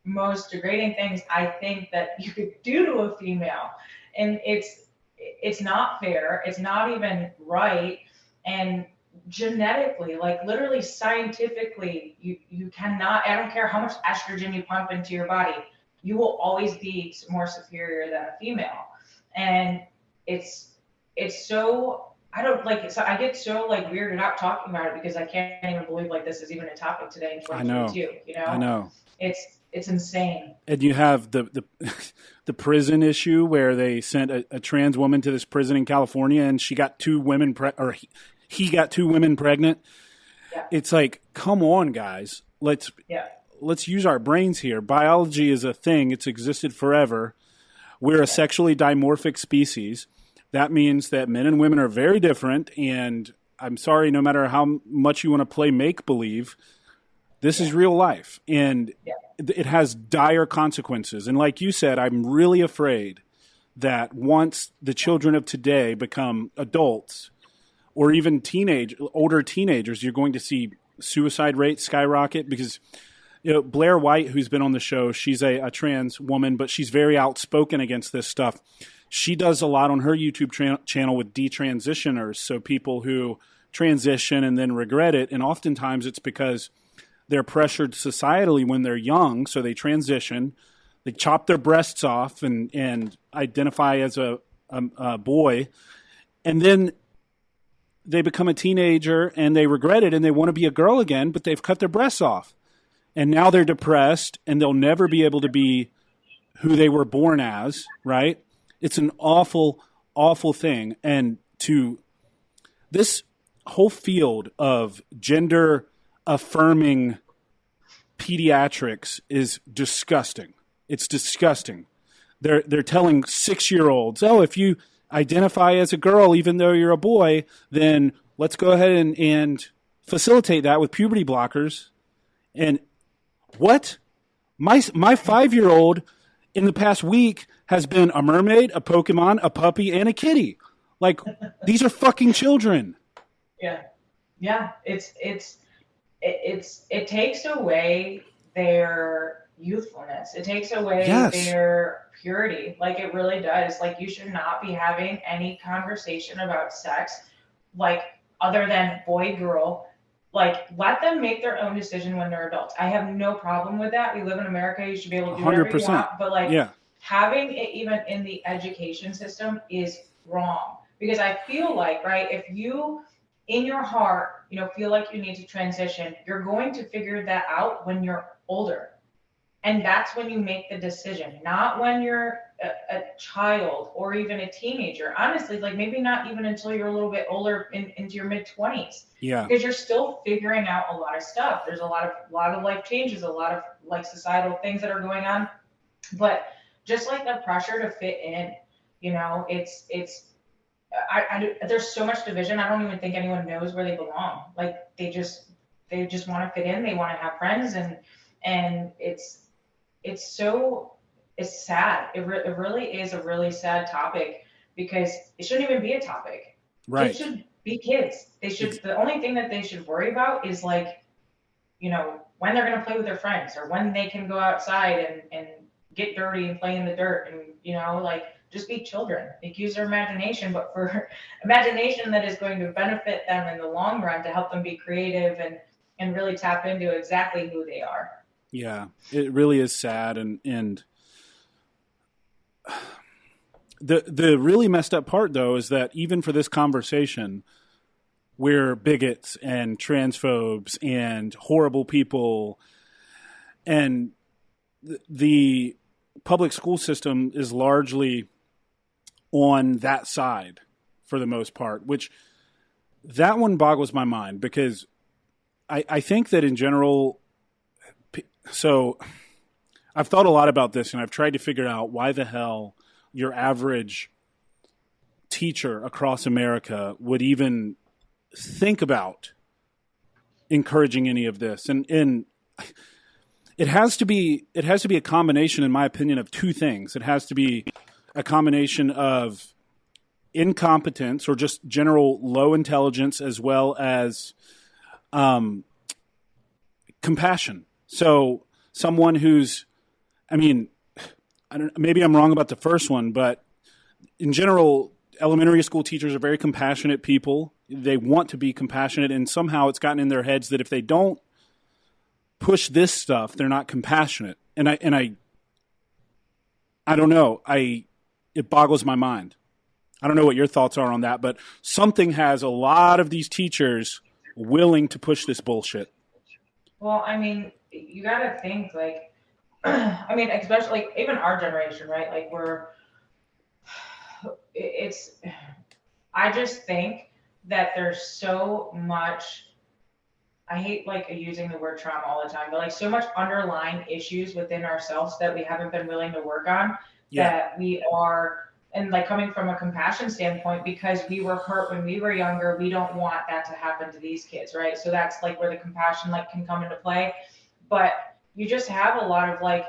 most degrading things I think that you could do to a female. And it's not fair. It's not even right. And genetically, like literally scientifically, you cannot, I don't care how much estrogen you pump into your body, you will always be more superior than a female. And it's so, I don't like it. So I get so like weirded out talking about it, because I can't even believe like this is even a topic today in 2022. I know. It's insane. And you have the prison issue where they sent a trans woman to this prison in California, and she got two women he got two women pregnant. Yeah. It's like, come on, guys. Let's use our brains here. Biology is a thing. It's existed forever. We're a sexually dimorphic species. That means that men and women are very different. And I'm sorry, no matter how much you want to play make-believe, this is real life. And it has dire consequences. And like you said, I'm really afraid that once the children of today become adults or even older teenagers, you're going to see suicide rates skyrocket because Blair White, who's been on the show, she's a trans woman, but she's very outspoken against this stuff. She does a lot on her YouTube channel with detransitioners, so people who transition and then regret it, and oftentimes it's because they're pressured societally when they're young, so they transition, they chop their breasts off and identify as a boy, and then they become a teenager and they regret it and they want to be a girl again, but they've cut their breasts off. And now they're depressed and they'll never be able to be who they were born as, right? It's an awful, awful thing. And to this whole field of gender affirming pediatrics is disgusting. It's disgusting. They're telling 6-year-olds, oh, if you identify as a girl even though you're a boy, then let's go ahead and facilitate that with puberty blockers. And what? My 5-year-old in the past week has been a mermaid, a Pokemon, a puppy, and a kitty. Like, these are fucking children. Yeah. Yeah. It takes away their youthfulness. It takes away their purity. Like, it really does. Like, you should not be having any conversation about sex, like, other than boy, girl. Like, let them make their own decision when they're adults. I have no problem with that. We live in America. You should be able to do whatever you want. But, like, having it even in the education system is wrong. Because I feel like, right, if you, in your heart, feel like you need to transition, you're going to figure that out when you're older. And that's when you make the decision, not when you're a child or even a teenager. Honestly, like, maybe not even until you're a little bit older into your mid-20s. Yeah. Because you're still figuring out a lot of stuff. There's a lot of life changes, a lot of like societal things that are going on. But just like the pressure to fit in, there's so much division. I don't even think anyone knows where they belong. Like, they just want to fit in. They want to have friends, and it's sad. It really is a really sad topic because it shouldn't even be a topic. Right. Kids should be kids. The only thing that they should worry about is, like, when they're going to play with their friends or when they can go outside and get dirty and play in the dirt and, like, just be children. Like, use their imagination, but for imagination that is going to benefit them in the long run to help them be creative and really tap into exactly who they are. Yeah, it really is sad. And the really messed up part, though, is that even for this conversation, we're bigots and transphobes and horrible people. And the public school system is largely on that side for the most part, which that one boggles my mind because I think that in general, so I've thought a lot about this and I've tried to figure out why the hell your average teacher across America would even think about encouraging any of this. And it has to be a combination, in my opinion, of two things. It has to be a combination of incompetence or just general low intelligence as well as compassion. So someone who's, maybe I'm wrong about the first one, but in general, elementary school teachers are very compassionate people. They want to be compassionate, and somehow it's gotten in their heads that if they don't push this stuff, they're not compassionate. And I don't know. It boggles my mind. I don't know what your thoughts are on that, but something has a lot of these teachers willing to push this bullshit. Well, you got to think, like, especially, like, even our generation, right? Like, I just think that there's so much, I hate, like, using the word trauma all the time, but, like, so much underlying issues within ourselves that we haven't been willing to work on, that we are, and, like, coming from a compassion standpoint, because we were hurt when we were younger, we don't want that to happen to these kids, right? So that's, like, where the compassion, like, can come into play. But you just have a lot of, like,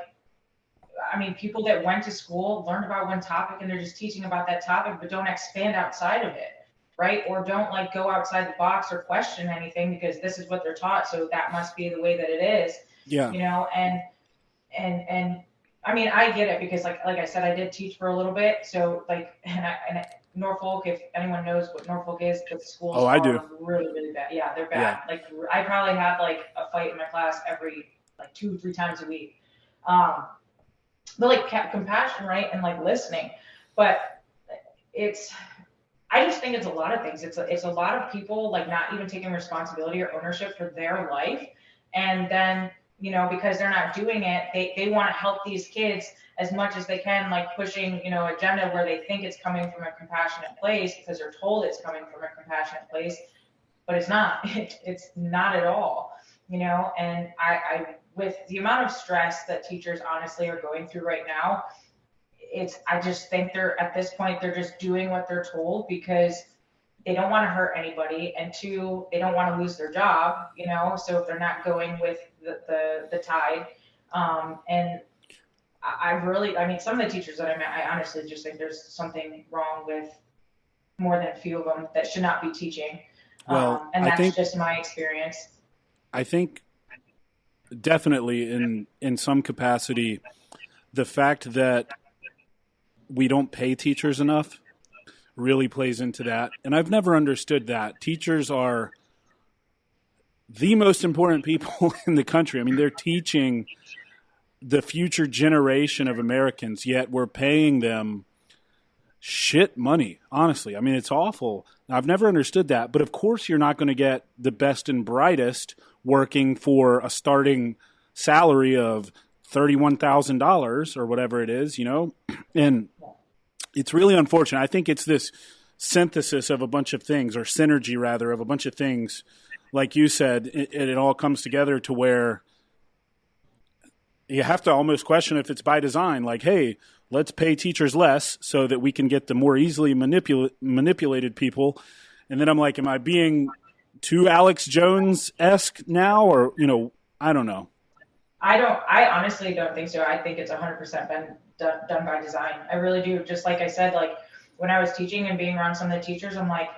I mean, people that went to school learned about one topic and they're just teaching about that topic, but don't expand outside of it, right? Or don't like go outside the box or question anything because this is what they're taught, so that must be the way that it is, Yeah. you know. And I mean, I get it because like I said, I did teach for a little bit, so like, and Norfolk, if anyone knows what Norfolk is, the schools Oh, I do. are really really bad. Yeah, they're Yeah. bad. Like I probably have like a fight in my class every like 2 3 times a week. Um, but like compassion, right, and like listening, but it's I just think it's a lot of things. It's a lot of people like not even taking responsibility or ownership for their life, and then because they're not doing it, they want to help these kids as much as they can, like pushing agenda where they think it's coming from a compassionate place because they're told it's coming from a compassionate place, but it's not. It's not at all. And I with the amount of stress that teachers honestly are going through right now, I just think they're at this point they're just doing what they're told because they don't want to hurt anybody, and two, they don't want to lose their job, so if they're not going with the tide. And I really, I mean, some of the teachers that I met, I honestly just think there's something wrong with more than a few of them that should not be teaching. Well, And I that's think just my experience. I think definitely in some capacity, the fact that we don't pay teachers enough really plays into that. And I've never understood that. Teachers are the most important people in the country. I mean, they're teaching the future generation of Americans, yet we're paying them shit money, honestly. I mean, it's awful. I've never understood that. But of course, you're not going to get the best and brightest working for a starting salary of $31,000 or whatever it is, And it's really unfortunate. I think it's this synthesis of a bunch of things, or synergy rather, of a bunch of things. Like you said, it all comes together to where you have to almost question if it's by design. Like, hey, let's pay teachers less so that we can get the more easily manipulated people. And then I'm like, am I being too Alex Jones-esque now? Or, I don't know. I honestly don't think so. I think it's 100% been done by design. I really do. Just like I said, like when I was teaching and being around some of the teachers, I'm like,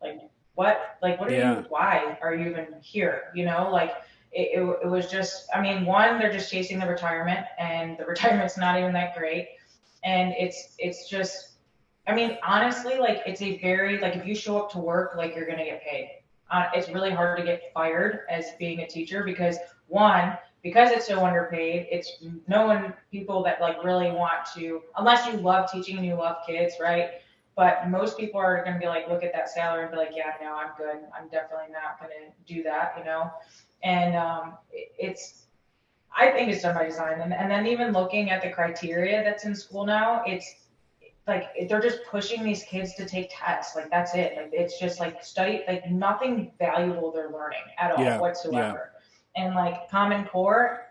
like what? Like, what are Yeah. you, why are you even here? Like it was just, I mean, one, they're just chasing the retirement and the retirement's not even that great. And it's just, I mean, honestly, like it's a very, like if you show up to work, like you're going to get paid. It's really hard to get fired as being a teacher because one, because it's so underpaid, it's no one, people that like really want to, unless you love teaching and you love kids, right? But most people are going to be like, look at that salary and be like, yeah, no, I'm good. I'm definitely not going to do that, And I think it's done by design. And then even looking at the criteria that's in school now, it's like they're just pushing these kids to take tests. Like that's it. Like it's just like study, like nothing valuable they're learning at all Yeah. whatsoever. And like Common Core,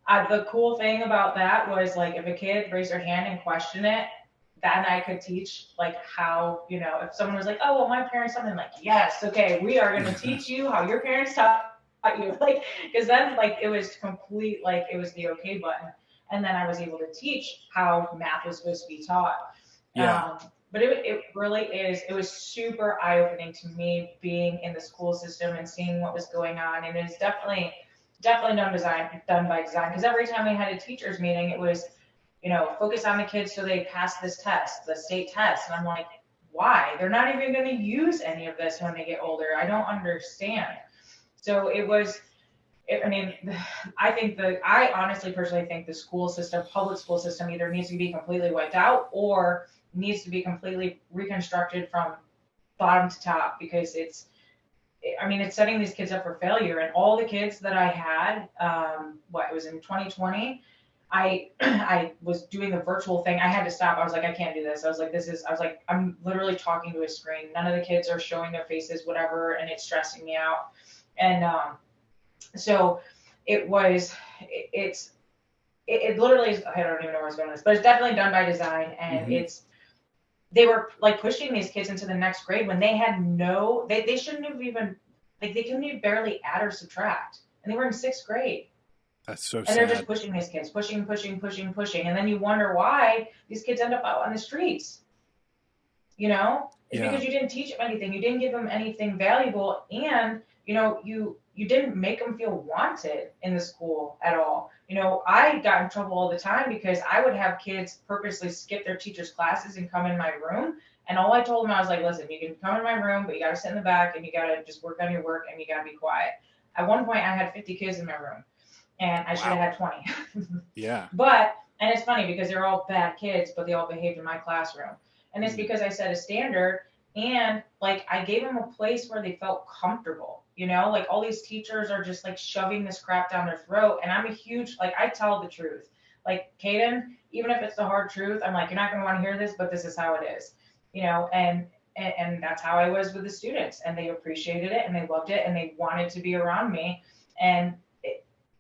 the cool thing about that was like if a kid raised their hand and questioned it, then I could teach like how, if someone was like, oh, well, my parents, something like, yes, okay, we are going to teach you how your parents taught you. Like, because then like it was complete, like it was the okay button. And then I was able to teach how math was supposed to be taught. Yeah. But it really is, it was super eye-opening to me being in the school system and seeing what was going on. And it's definitely done by design. Because every time we had a teachers meeting, it was, focus on the kids so they pass this test, the state test. And I'm like, why? They're not even going to use any of this when they get older. I don't understand. So it was, I mean, I honestly personally think the school system, public school system, either needs to be completely wiped out or needs to be completely reconstructed from bottom to top because it's setting these kids up for failure. And all the kids that I had, it was in 2020, I was doing the virtual thing. I had to stop. I was like, I can't do this. I was like, I'm literally talking to a screen. None of the kids are showing their faces, whatever, and it's stressing me out. And so it literally is, I don't even know where I was going with this, but it's definitely done by design. And they were like pushing these kids into the next grade when they had they shouldn't have even, like they couldn't even barely add or subtract. And they were in 6th grade. That's so And they're just sad. pushing these kids, pushing, pushing, pushing, pushing. And then you wonder why these kids end up out on the streets. It's Yeah. because you didn't teach them anything. You didn't give them anything valuable. And, you didn't make them feel wanted in the school at all. I got in trouble all the time because I would have kids purposely skip their teachers' classes and come in my room. And all I told them, I was like, listen, you can come in my room, but you got to sit in the back and you got to just work on your work and you got to be quiet. At one point, I had 50 kids in my room and I should have Wow. had 20. Yeah. And it's funny because they're all bad kids, but they all behaved in my classroom. And it's Mm. because I set a standard and like I gave them a place where they felt comfortable. Like all these teachers are just like shoving this crap down their throat. And I'm a huge, like, I tell the truth. Like, Caden, even if it's the hard truth, I'm like, you're not going to want to hear this, but this is how it is, and that's how I was with the students. And they appreciated it and they loved it and they wanted to be around me. And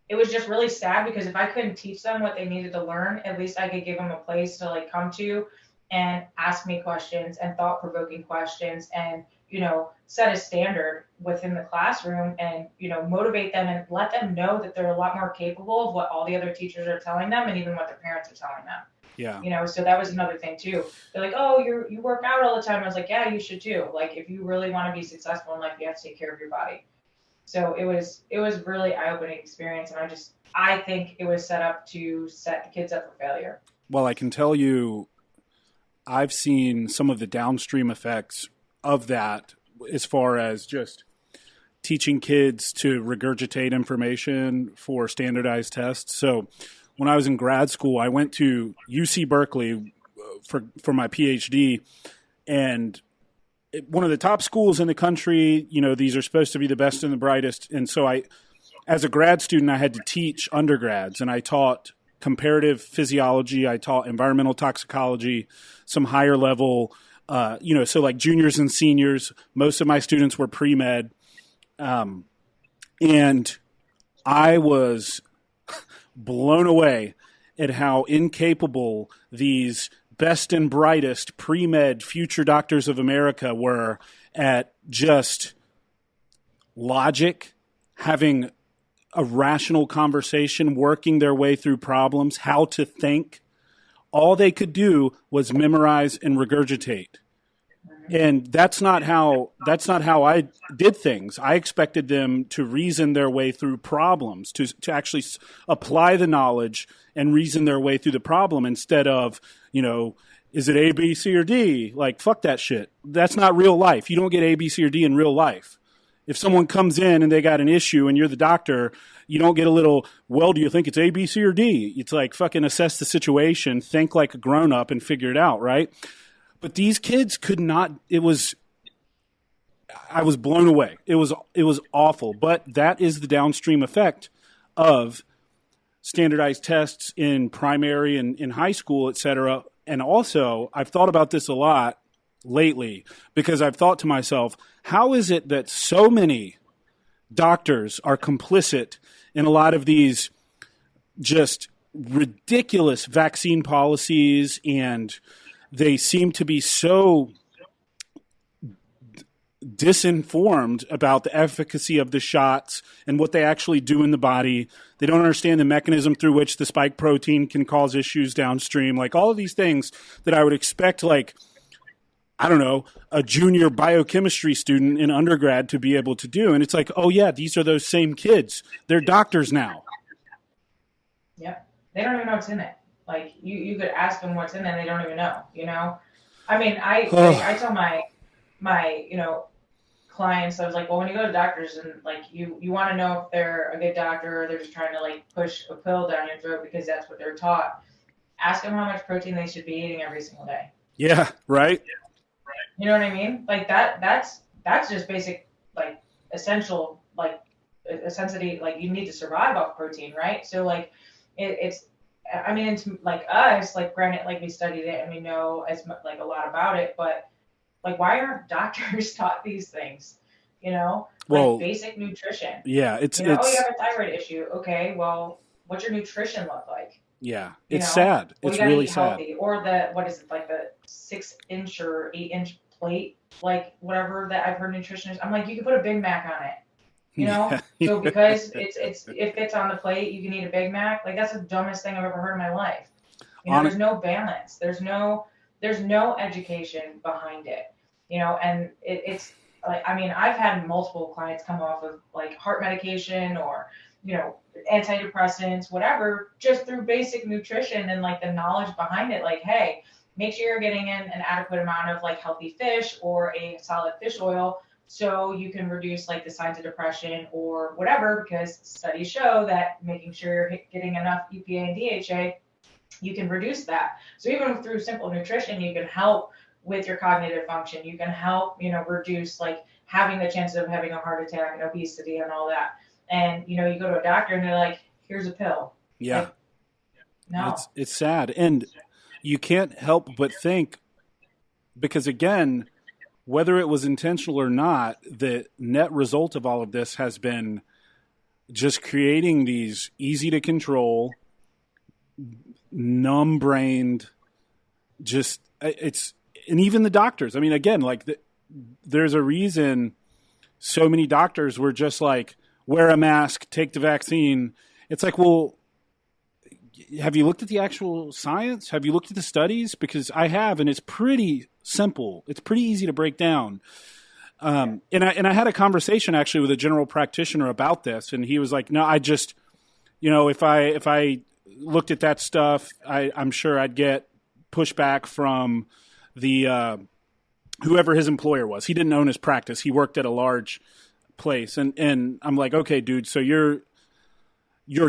it was just really sad because if I couldn't teach them what they needed to learn, at least I could give them a place to like come to and ask me questions and thought provoking questions and, set a standard within the classroom and, motivate them and let them know that they're a lot more capable of what all the other teachers are telling them and even what their parents are telling them. Yeah. So that was another thing too. They're like, oh, you work out all the time. I was like, yeah, you should too. Like, if you really want to be successful in life, you have to take care of your body. So it was really eye-opening experience, and I think it was set up to set the kids up for failure. Well, I can tell you, I've seen some of the downstream effects of that as far as just teaching kids to regurgitate information for standardized tests. So when I was in grad school, I went to UC Berkeley for my PhD, and one of the top schools in the country. These are supposed to be the best and the brightest. And so as a grad student, I had to teach undergrads, and I taught comparative physiology. I taught environmental toxicology, some higher level, so like juniors and seniors. Most of my students were pre-med. And I was blown away at how incapable these best and brightest pre-med future doctors of America were at just logic, having a rational conversation, working their way through problems, how to think. All they could do was memorize and regurgitate. And that's not how I did things. I expected them to reason their way through problems, to actually apply the knowledge and reason their way through the problem instead of, is it A, B, C, or D? Like, fuck that shit. That's not real life. You don't get A, B, C, or D in real life. If someone comes in and they got an issue and you're the doctor, you don't get a little, well, do you think it's A, B, C, or D? It's like fucking assess the situation, think like a grown up and figure it out, right? But these kids could not. I was blown away. It was awful. But that is the downstream effect of standardized tests in primary and in high school, et cetera. And also, I've thought about this a lot lately because I've thought to myself, how is it that so many doctors are complicit in a lot of these just ridiculous vaccine policies, and they seem to be so disinformed about the efficacy of the shots and what they actually do in the body. They don't understand the mechanism through which the spike protein can cause issues downstream. Like all of these things that I would expect, like, I don't know, a junior biochemistry student in undergrad to be able to do. And it's like, oh yeah, these are those same kids. They're doctors now. Yep. They don't even know what's in it. Like you could ask them what's in it, and they don't even know. I mean, I tell my clients, I was like, well, when you go to doctors and like you want to know if they're a good doctor or they're just trying to like push a pill down your throat because that's what they're taught. Ask them how much protein they should be eating every single day. Yeah, right. You know what I mean? Like that's just basic, like essential, like essentially, like you need to survive off protein, right? So like it's I mean, it's like us, like granted, like we studied it and we know like a lot about it, but like why aren't doctors taught these things? Like basic nutrition. Yeah, it's oh, you have a thyroid issue. Okay, well, what's your nutrition look like? Yeah, it's sad. Well, it's you gotta really eat sad. healthy. Or what is it, like the 6-inch or 8-inch plate, like whatever that I've heard nutritionists. I'm like, you could put a Big Mac on it. you know? Yeah. So because it fits on the plate, you can eat a Big Mac. Like that's the dumbest thing I've ever heard in my life. You know, On there's no balance. There's no education behind it. You know, and it's like I mean, I've had multiple clients come off of like heart medication or antidepressants, whatever, just through basic nutrition and like the knowledge behind it. Like, hey, make sure you're getting in an adequate amount of like healthy fish or a solid fish oil so you can reduce like the signs of depression or whatever, because studies show that making sure you're getting enough EPA and DHA, you can reduce that. So even through simple nutrition, you can help with your cognitive function. You can help, reduce like having the chances of having a heart attack and obesity and all that. And you go to a doctor and they're like, here's a pill. Yeah. Like, no. It's sad. And you can't help but think, because again, whether it was intentional or not, the net result of all of this has been just creating these easy to control, numb brained, just it's, and even the doctors. I mean, again, like there's a reason so many doctors were just like, wear a mask, take the vaccine. It's like, well, have you looked at the actual science? Have you looked at the studies? Because I have, and it's pretty simple. It's pretty easy to break down. And I had a conversation actually with a general practitioner about this, and he was like, no, I just, if I looked at that stuff, I'm sure I'd get pushback from the whoever his employer was. He didn't own his practice. He worked at a large place. And I'm like, okay, dude, so you're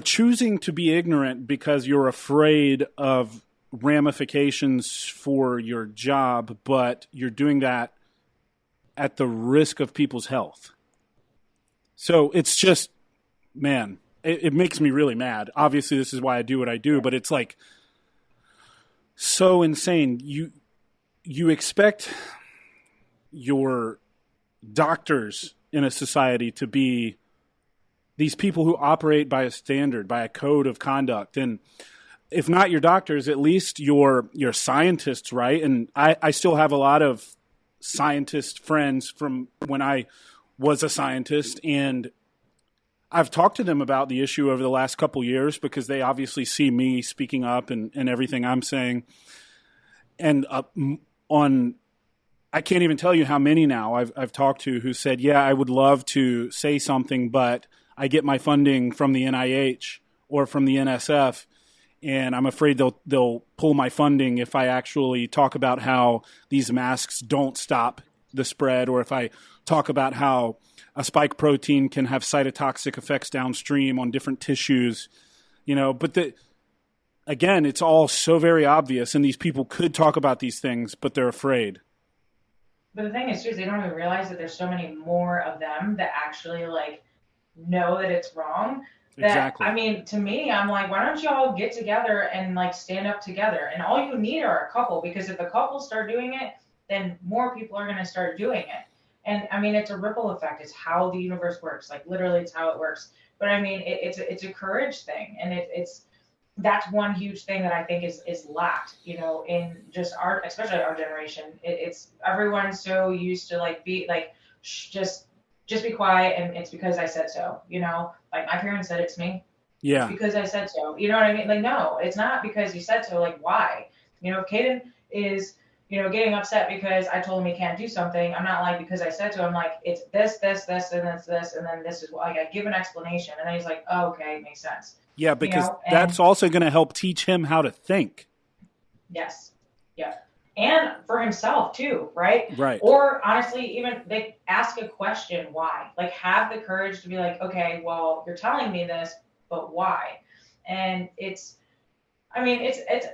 choosing to be ignorant because you're afraid of ramifications for your job, but you're doing that at the risk of people's health. So it's just, man, it makes me really mad. Obviously, this is why I do what I do, but it's like so insane. You expect your doctors in a society to be these people who operate by a standard, by a code of conduct. And if not your doctors, at least your scientists, right? And I still have a lot of scientist friends from when I was a scientist, and I've talked to them about the issue over the last couple years because they obviously see me speaking up and everything I'm saying. And I can't even tell you how many now I've talked to who said, yeah, I would love to say something, but I get my funding from the NIH or from the NSF, and I'm afraid they'll pull my funding if I actually talk about how these masks don't stop the spread, or if I talk about how a spike protein can have cytotoxic effects downstream on different tissues, But again, it's all so very obvious, and these people could talk about these things, but they're afraid. But the thing is, too, is they don't even realize that there's so many more of them that actually like know that it's wrong. That Exactly. I mean, to me, I'm like, why don't you all get together and like stand up together? And all you need are a couple, because if the couple start doing it, then more people are going to start doing it. And I mean, it's a ripple effect. It's how the universe works. Like literally, it's how it works. But I mean, it's a courage thing, and it's that's one huge thing that I think is lacked, in just especially our generation. It's everyone's so used to like be like, just be quiet, and it's because I said so, like my parents said it to me. It's Yeah. because I said so. You know what I mean? Like, no, it's not because you said so. Like, why? If Caden is, getting upset because I told him he can't do something, I'm not like, because I said so. I'm like, it's this, this, this, and this, and then this is like, I give an explanation. And then he's like, oh, okay, makes sense. Yeah, because And that's also going to help teach him how to think. yes. Yeah. And for himself too, right? Right. Or honestly, even they ask a question, why? Like have the courage to be like, okay, well, you're telling me this, but why? And it's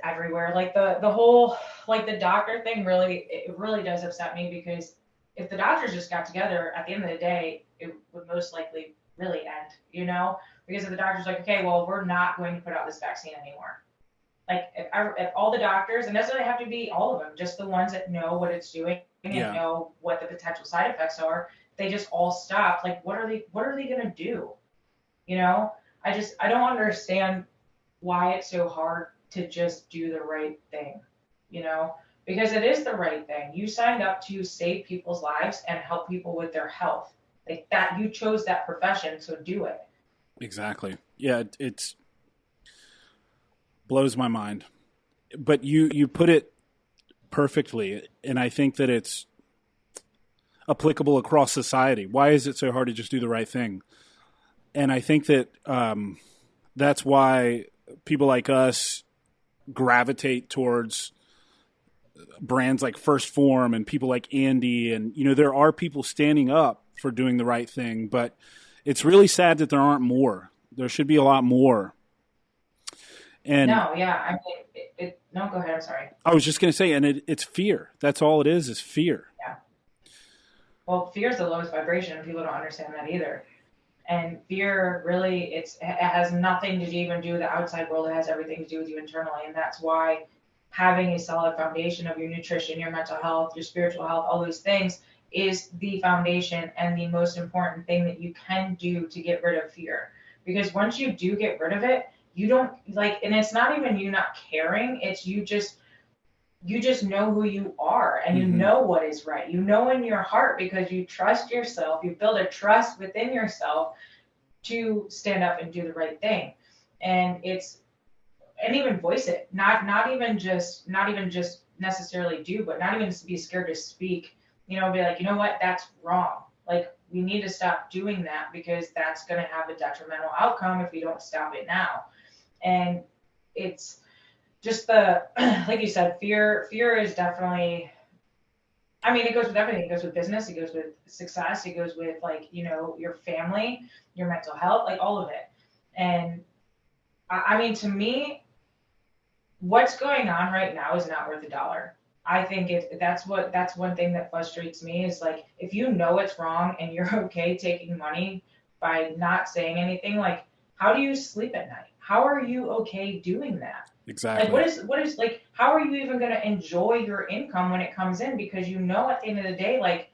everywhere. Like the whole like the doctor thing it really does upset me, because if the doctors just got together at the end of the day, it would most likely really end, because if the doctor's like, okay, well, we're not going to put out this vaccine anymore. Like if all the doctors, and doesn't have to be all of them, just the ones that know what it's doing and Yeah. know what the potential side effects are, they just all stop. Like what are they gonna do? I don't understand why it's so hard to just do the right thing, because it is the right thing. You signed up to save people's lives and help people with their health. Like that, you chose that profession, so do it. Exactly. Yeah, it's blows my mind. But you put it perfectly, and I think that it's applicable across society. Why is it so hard to just do the right thing? And I think that that's why people like us gravitate towards brands like First Phorm and people like Andy, and there are people standing up for doing the right thing, but it's really sad that there aren't more. There should be a lot more. And No, yeah, I mean, no, go ahead. I'm sorry. I was just going to say, and it's fear. That's all it is fear. Yeah. Well, fear is the lowest vibration, and people don't understand that either. And fear really, it has nothing to even do with the outside world. It has everything to do with you internally, and that's why having a solid foundation of your nutrition, your mental health, your spiritual health, all those things is the foundation and the most important thing that you can do to get rid of fear. Because once you do get rid of it, you don't like, and it's not even you not caring, it's you just know who you are, and you Mm-hmm. know what is right. You know in your heart because you trust yourself. You build a trust within yourself to stand up and do the right thing. And even voice it. Not even just necessarily do, but not even be scared to speak. Be like, you know what, that's wrong. Like we need to stop doing that because that's going to have a detrimental outcome if we don't stop it now. And it's just the like you said, fear is definitely, I mean, it goes with everything. It goes with business, it goes with success, it goes with like, your family, your mental health, like all of it. And I mean, to me, what's going on right now is not worth a dollar. I think that's one thing that frustrates me is like if you know it's wrong and you're okay taking money by not saying anything, like how do you sleep at night? How are you okay doing that? Like Exactly. what is like how are you even going to enjoy your income when it comes in because at the end of the day like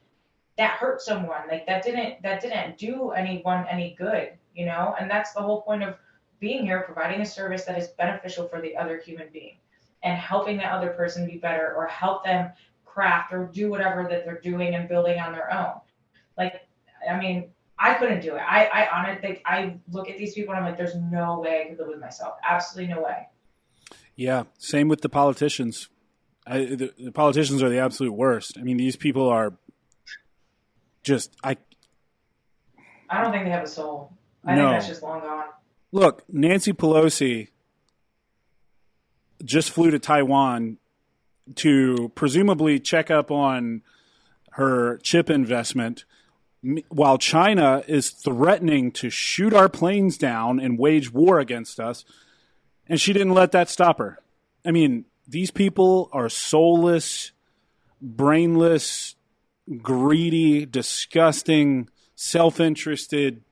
that hurt someone, like that didn't do anyone any good, and that's the whole point of being here, providing a service that is beneficial for the other human being and helping that other person be better or help them craft or do whatever that they're doing and building on their own. Like, I mean, I couldn't do it. I honestly, I look at these people and I'm like, there's no way I could live with myself. Absolutely no way. Yeah. Same with the politicians. The politicians are the absolute worst. I mean, these people are just I don't think they have a soul. I think that's no. just long gone. Look, Nancy Pelosi just flew to Taiwan to presumably check up on her chip investment while China is threatening to shoot our planes down and wage war against us. And she didn't let that stop her. I mean, these people are soulless, brainless, greedy, disgusting, self interested.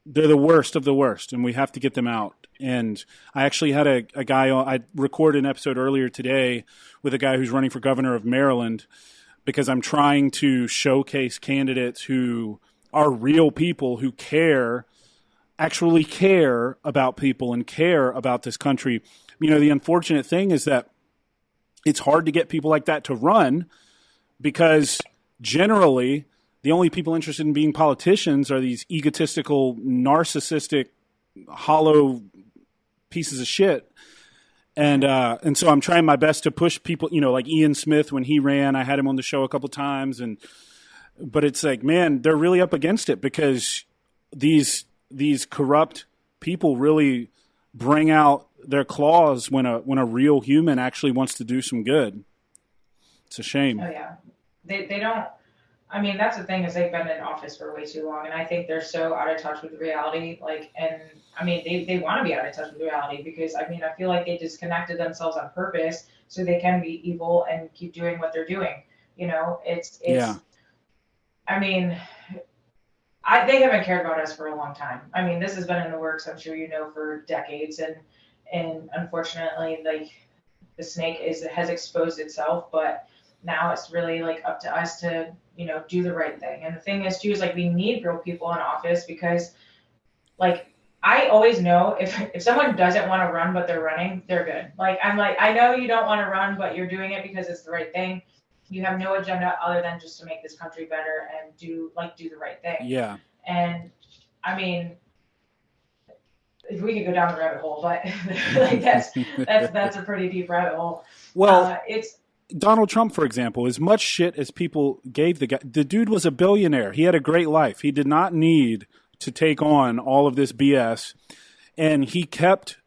They're the worst of the worst, and we have to get them out. And I actually had a guy on, I recorded an episode earlier today with a guy who's running for governor of Maryland because I'm trying to showcase candidates who are real people who actually care about people and care about this country. The unfortunate thing is that it's hard to get people like that to run because generally the only people interested in being politicians are these egotistical, narcissistic, hollow pieces of shit. And so I'm trying my best to push people, like Ian Smith when he ran. I had him on the show a couple times, but it's like, man, they're really up against it because these corrupt people really bring out their claws when a real human actually wants to do some good. It's a shame. Oh yeah, they don't. I mean, that's the thing is they've been in office for way too long, and I think they're so out of touch with reality. Like, and I mean, they want to be out of touch with reality because I mean, I feel like they disconnected themselves on purpose so they can be evil and keep doing what they're doing. It's Yeah. I mean, they haven't cared about us for a long time. I mean, this has been in the works, I'm sure for decades, and unfortunately, like the snake has exposed itself, but now it's really like up to us to do the right thing. And the thing is too is like we need real people in office because like I always know if someone doesn't want to run but they're running, they're good. Like I'm like I know you don't want to run but you're doing it because it's the right thing. You have no agenda other than just to make this country better and do the right thing. Yeah. And I mean, if we could go down the rabbit hole, but like that's a pretty deep rabbit hole. Well, It's Donald Trump, for example, as much shit as people gave the dude was a billionaire. He had a great life. He did not need to take on all of this BS, and he kept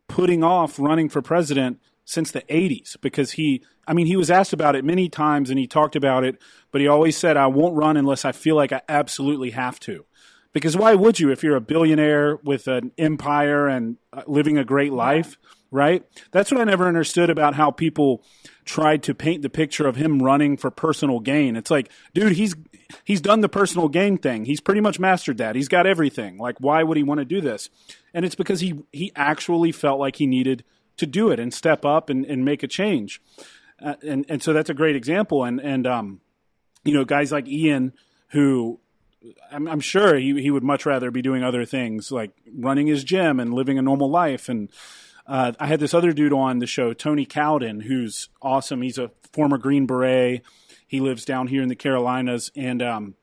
putting off running for president since the 80s because he was asked about it many times and he talked about it, but he always said, I won't run unless I feel like I absolutely have to. Because why would you if you're a billionaire with an empire and living a great life, right? That's what I never understood about how people tried to paint the picture of him running for personal gain. It's like, dude, he's done the personal gain thing. He's pretty much mastered that. He's got everything. Like, why would he want to do this? And it's because he actually felt like he needed to do it and step up and make a change. And so that's a great example. And guys like Ian, who I'm sure he would much rather be doing other things like running his gym and living a normal life. And I had this other dude on the show, Tony Cowden, who's awesome. He's a former Green Beret. He lives down here in the Carolinas. And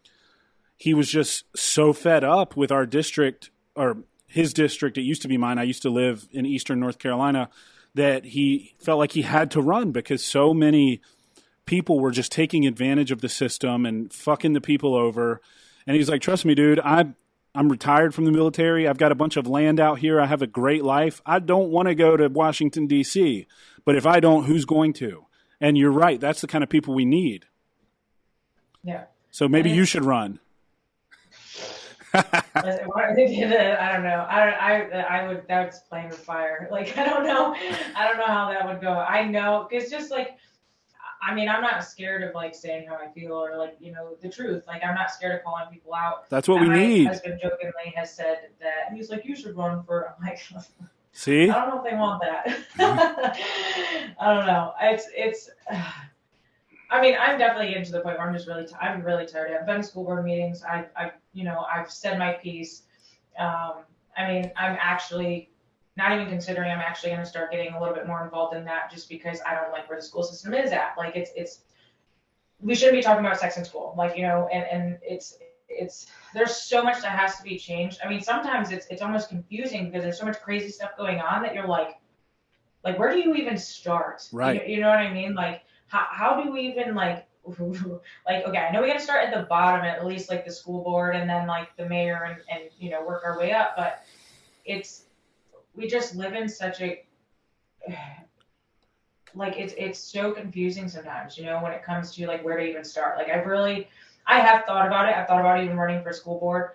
he was just so fed up with our district, or his district. It used to be mine. I used to live in eastern North Carolina, that he felt like he had to run because so many people were just taking advantage of the system and fucking the people over. And he's like, trust me, dude, I'm retired from the military. I've got a bunch of land out here. I have a great life. I don't want to go to Washington, D.C., but if I don't, who's going to? And you're right. That's the kind of people we need. Yeah. So maybe you should run. I don't know. I would, that's playing with fire. Like, I don't know how that would go. I know, because just like, I mean, I'm not scared of like saying how I feel or like, the truth. Like, I'm not scared of calling people out. That's what we need. My husband jokingly has said that he's like, you should run for. I'm like, see, I don't know if they want that. I don't know. It's. I mean, I'm definitely getting to the point where I'm really tired. I've been to school board meetings. I've said my piece. I mean, I'm actually not even considering. I'm actually going to start getting a little bit more involved in that, just because I don't like where the school system is at. Like, it's we shouldn't be talking about sex in school. Like, and it's there's so much that has to be changed. I mean, sometimes it's almost confusing because there's so much crazy stuff going on that you're like where do you even start? Right. You know what I mean? Like, how do we even like okay, I know we got to start at the bottom, at least like the school board and then like the mayor and work our way up, but we just live in such a like it's so confusing sometimes, when it comes to like where to even start. Like, I have thought about it. I've thought about even running for school board.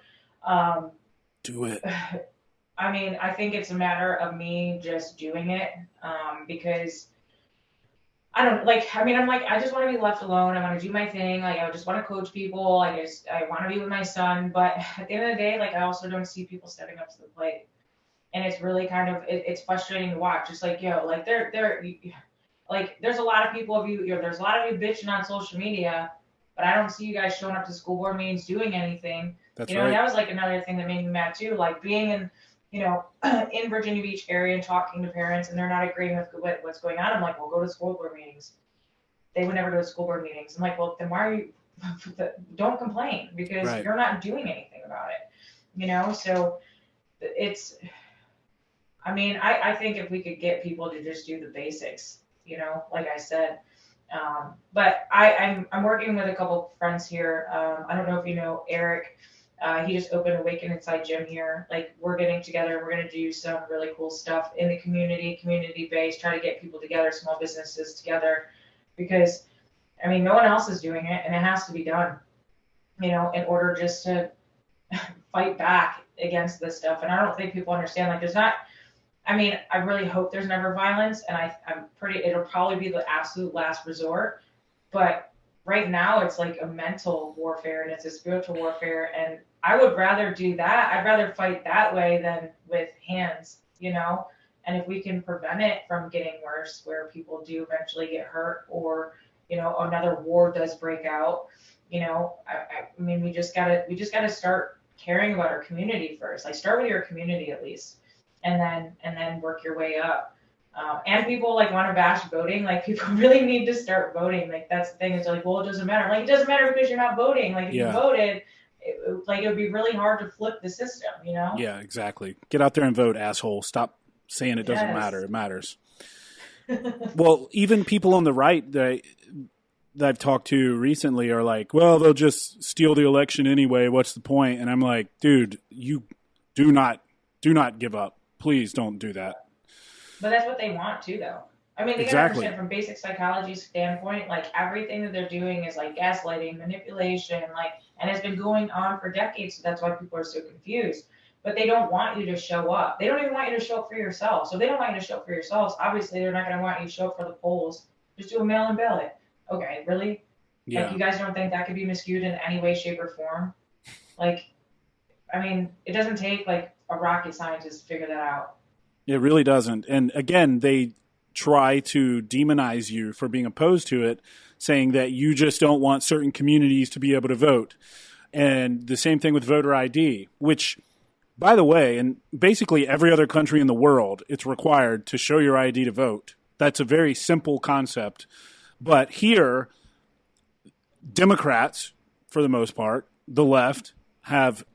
Do it. I mean, I think it's a matter of me just doing it, because I don't like, I mean, I'm like, I just want to be left alone. I want to do my thing. Like, I just want to coach people. I want to be with my son. But at the end of the day, like, I also don't see people stepping up to the plate. And it's really kind of, it's frustrating to watch. It's like, like like, there's a lot of people of you, there's a lot of you bitching on social media, but I don't see you guys showing up to school board meetings doing anything. That's right. Right. That was like another thing that made me mad too. Like, being in, in Virginia Beach area and talking to parents and they're not agreeing with what's going on. I'm like, well, go to school board meetings. They would never go to school board meetings. I'm like, well, then why are you, don't complain, because Right. you're not doing anything about it, so it's, I mean, I think if we could get people to just do the basics, like I said, but I'm working with a couple friends here. I don't know if you know Eric. He just opened Awaken Inside Gym here. Like, we're getting together. We're going to do some really cool stuff in the community based, try to get people together, small businesses together, because, I mean, no one else is doing it, and it has to be done, in order just to fight back against this stuff. And I don't think people understand, like, I mean, I really hope there's never violence, and it'll probably be the absolute last resort, but right now it's like a mental warfare and it's a spiritual warfare, and I would rather do that. I'd rather fight that way than with hands, and if we can prevent it from getting worse, where people do eventually get hurt, or another war does break out, I mean, we just gotta start caring about our community first. Like, start with your community at least, and then work your way up. And people like want to bash voting. Like people really need to start voting. Like that's the thing. It's like, well, it doesn't matter. Like it doesn't matter because you're not voting. Like if you Yeah. voted, it would be really hard to flip the system. You know? Yeah, exactly. Get out there and vote, asshole. Stop saying it doesn't matter. Yes. It matters. Well, even people on the right that I've talked to recently are like, well, they'll just steal the election anyway. What's the point? And I'm like, dude, you do not give up. Please don't do that. But that's what they want too, though. I mean, they gotta Exactly. understand from basic psychology standpoint, like everything that they're doing is like gaslighting, manipulation, like, and it's been going on for decades. So that's why people are so confused. But they don't want you to show up. They don't even want you to show up for yourself. So if they don't want you to show up for yourselves, obviously they're not going to want you to show up for the polls. Just do a mail-in ballot. Okay, really? Like, Yeah. you guys don't think that could be miscued in any way, shape, or form? Like, I mean, it doesn't take like a rocket scientist to figure that out. It really doesn't. And again, they try to demonize you for being opposed to it, saying that you just don't want certain communities to be able to vote. And the same thing with voter ID, which, by the way, in basically every other country in the world, it's required to show your ID to vote. That's a very simple concept. But here, Democrats, for the most part, the left, have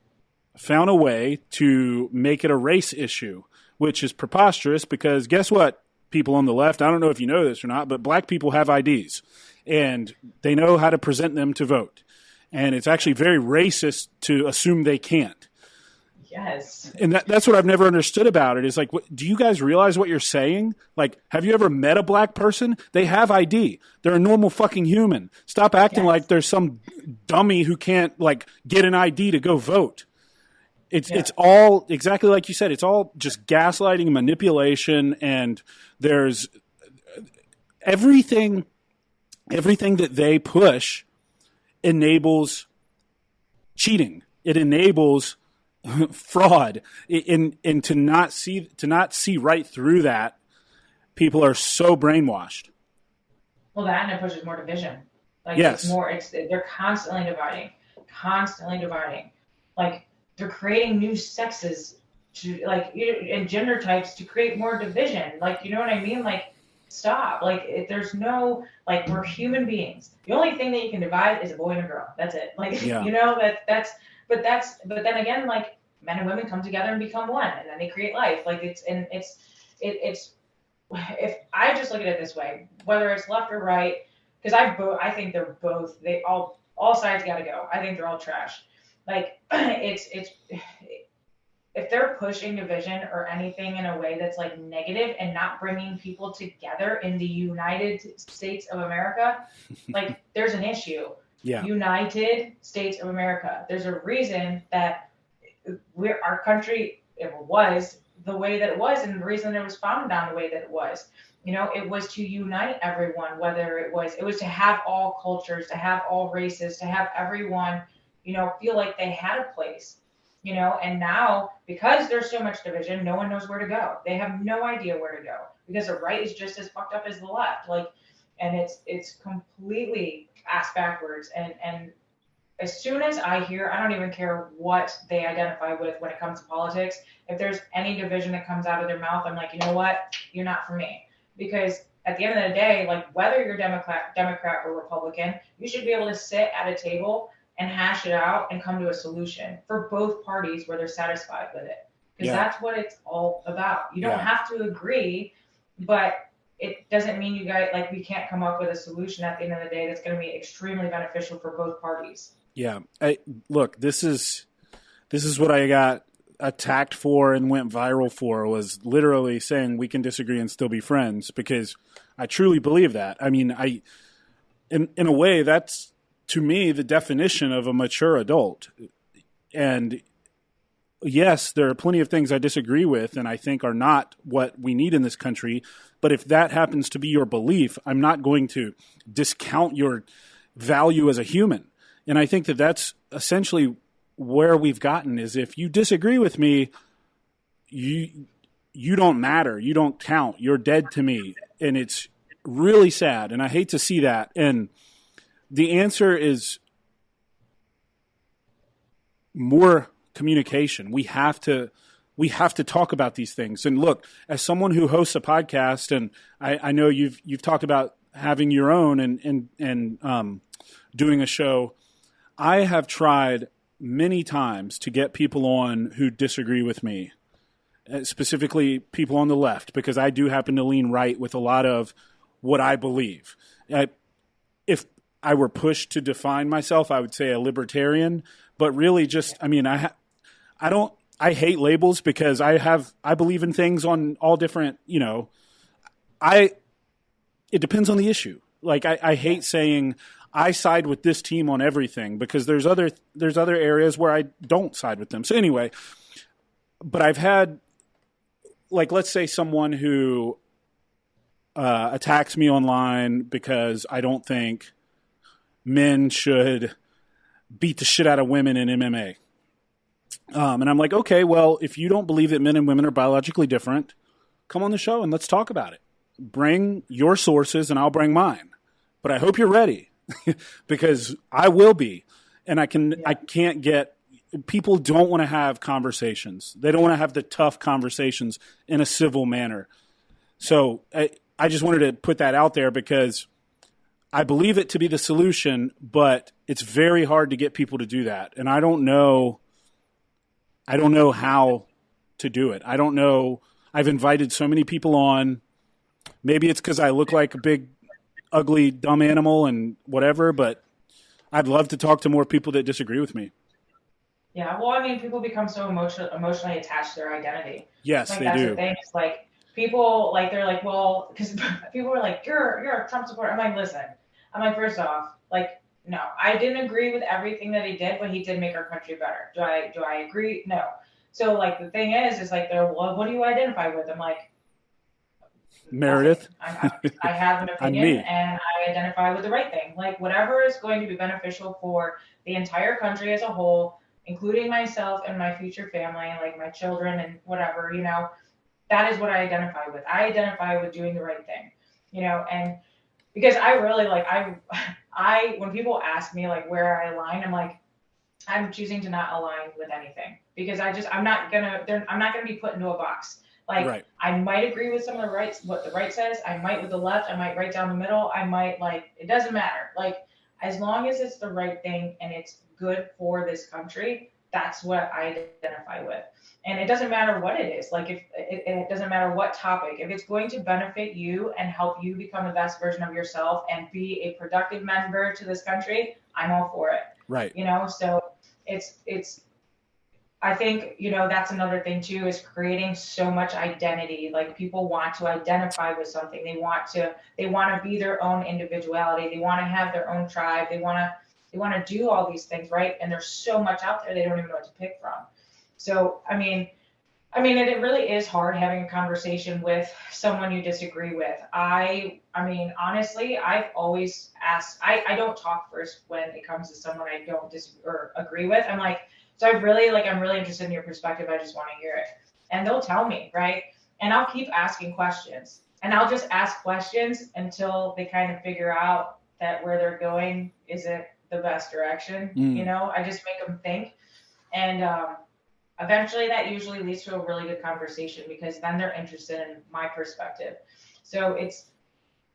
found a way to make it a race issue, which is preposterous because guess what, people on the left, I don't know if you know this or not, but black people have IDs and they know how to present them to vote. And it's actually very racist to assume they can't. Yes. And that's what I've never understood about it is like, do you guys realize what you're saying? Like, have you ever met a black person? They have ID. They're a normal fucking human. Stop acting like there's some dummy who can't like get an ID to go vote. It's all exactly like you said. It's all just gaslighting and manipulation. And there's everything that they push enables cheating. It enables fraud, and to not see right through that, people are so brainwashed. Well, that and it pushes more division. Like Yes. They're constantly dividing. Like they're creating new sexes to like and gender types to create more division. Like you know what I mean? Like stop. Like there's no like we're human beings. The only thing that you can divide is a boy and a girl. That's it. Like you know but then again like men and women come together and become one and then they create life. Like it's if I just look at it this way, whether it's left or right, because I think they're both all sides got to go. I think they're all trash. Like it's if they're pushing division or anything in a way that's like negative and not bringing people together in the United States of America, like there's an issue. Yeah. United States of America. There's a reason that our country was the way that it was, and the reason it was founded on the way that it was. You know, it was to unite everyone, whether it was to have all cultures, to have all races, to have everyone, you know, feel like they had a place. You know, and now because there's so much division, no one knows where to go. They have no idea where to go because the right is just as fucked up as the left. Like, and it's completely ass backwards. And as soon as I don't even care what they identify with when it comes to politics. If there's any division that comes out of their mouth, I'm like, you know what? You're not for me. Because at the end of the day, like whether you're Democrat or Republican, you should be able to sit at a table and hash it out and come to a solution for both parties where they're satisfied with it. Because that's what it's all about. You don't have to agree, but it doesn't mean you guys, like, we can't come up with a solution at the end of the day that's going to be extremely beneficial for both parties. Yeah. Look, this is what I got attacked for and went viral for, was literally saying we can disagree and still be friends, because I truly believe that. I mean, in a way, that's, to me, the definition of a mature adult. And yes, there are plenty of things I disagree with and I think are not what we need in this country. But if that happens to be your belief, I'm not going to discount your value as a human. And I think that that's essentially where we've gotten, is if you disagree with me, you don't matter. You don't count. You're dead to me. And it's really sad. And I hate to see that. And the answer is more communication. We have to we have to talk about these things. And look, as someone who hosts a podcast, and I know you've talked about having your own and doing a show, I have tried many times to get people on who disagree with me, specifically people on the left, because I do happen to lean right with a lot of what I believe. If I were pushed to define myself, I would say a libertarian, but really just, I mean, I hate labels because I believe in things on all different, it depends on the issue. Like I hate saying I side with this team on everything, because there's other areas where I don't side with them. So anyway, but I've had, like, let's say someone who attacks me online because I don't think men should beat the shit out of women in MMA. And I'm like, okay, well, if you don't believe that men and women are biologically different, come on the show and let's talk about it. Bring your sources and I'll bring mine. But I hope you're ready because I will be. And I can't get, people don't want to have conversations. They don't want to have the tough conversations in a civil manner. So I just wanted to put that out there because I believe it to be the solution, but it's very hard to get people to do that. And I don't know how to do it. I don't know. I've invited so many people on. Maybe it's because I look like a big, ugly, dumb animal and whatever, but I'd love to talk to more people that disagree with me. Yeah, well, I mean, people become so emotionally attached to their identity. Yes, like, they that's do. The thing. It's like people, like, they're like, well, because people are like, you're a Trump supporter. I'm like, listen. I'm like, first off, like, no, I didn't agree with everything that he did, but he did make our country better. Do I agree? No. So, like, the thing is like, they're, well, what do you identify with? I'm like, Meredith. I have an opinion and I identify with the right thing. Like, whatever is going to be beneficial for the entire country as a whole, including myself and my future family, like my children and whatever, that is what I identify with. I identify with doing the right thing, and because I really I when people ask me like where I align, I'm like, I'm choosing to not align with anything because I'm not gonna be put into a box. Like, right. I might agree with some of what the right says. I might with the left. I might right down the middle. I might it doesn't matter. Like, as long as it's the right thing and it's good for this country, that's what I identify with. And it doesn't matter what it is. Like, if it doesn't matter what topic, if it's going to benefit you and help you become the best version of yourself and be a productive member to this country, I'm all for it. Right. So it's I think, that's another thing too, is creating so much identity. Like, people want to identify with something. They want to be their own individuality. They want to have their own tribe. They want to do all these things, right? And there's so much out there they don't even know what to pick from. So, I mean, it really is hard having a conversation with someone you disagree with. I mean, honestly, I've always asked, I don't talk first when it comes to someone I don't disagree or agree with. I'm like, so I'm really interested in your perspective. I just want to hear it. And they'll tell me, right? And I'll keep asking questions. And I'll just ask questions until they kind of figure out that where they're going isn't the best direction. I just make them think. And eventually that usually leads to a really good conversation because then they're interested in my perspective. So